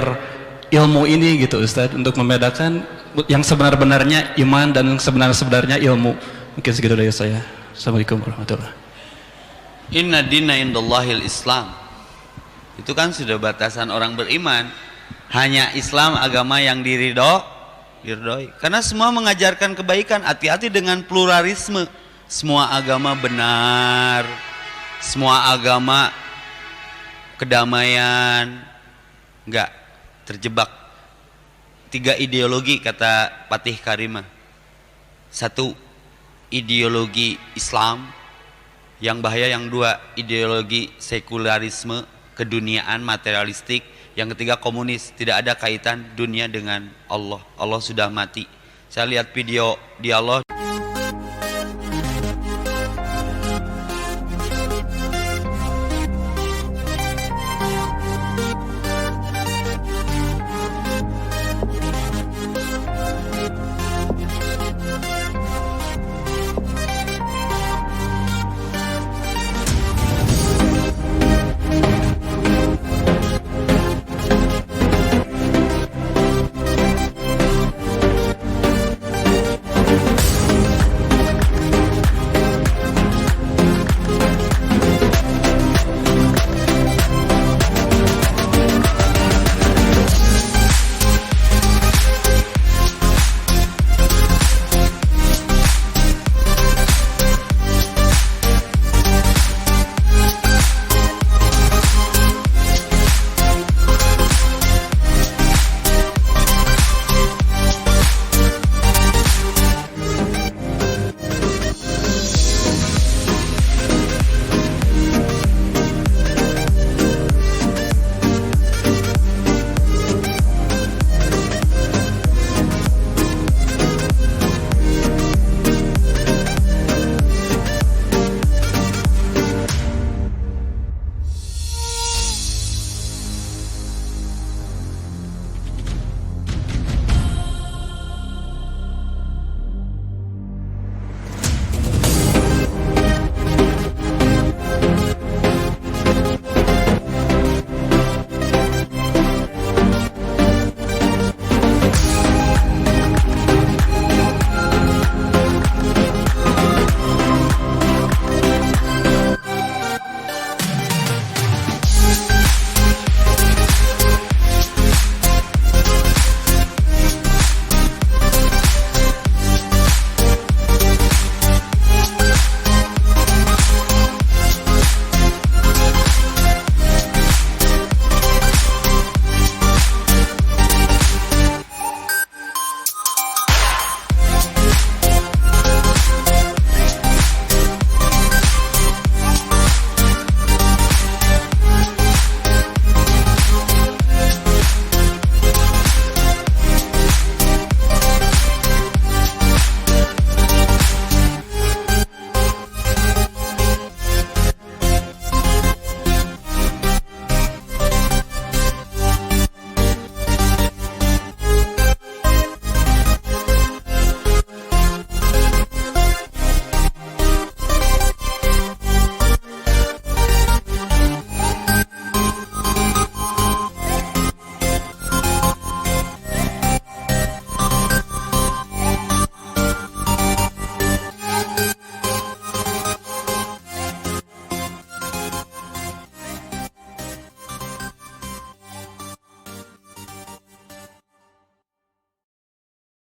Speaker 3: ilmu ini gitu Ustadz, untuk membedakan yang sebenar-benarnya iman dan sebenar-sebenarnya ilmu. Mungkin segitu dari saya. Assalamualaikum warahmatullahi wabarakatuh.
Speaker 1: Inna dina indallahil Islam. Itu kan sudah batasan orang beriman. Hanya Islam agama yang diridhoi. Karena semua mengajarkan kebaikan. Hati-hati dengan pluralisme. Semua agama benar. Semua agama kedamaian. Enggak, terjebak 3 ideologi kata Patih Karimah. 1, ideologi Islam, yang bahaya yang 2 ideologi sekularisme, keduniaan, materialistik, yang ketiga komunis. Tidak ada kaitan dunia dengan Allah. Allah sudah mati. Saya lihat video dialog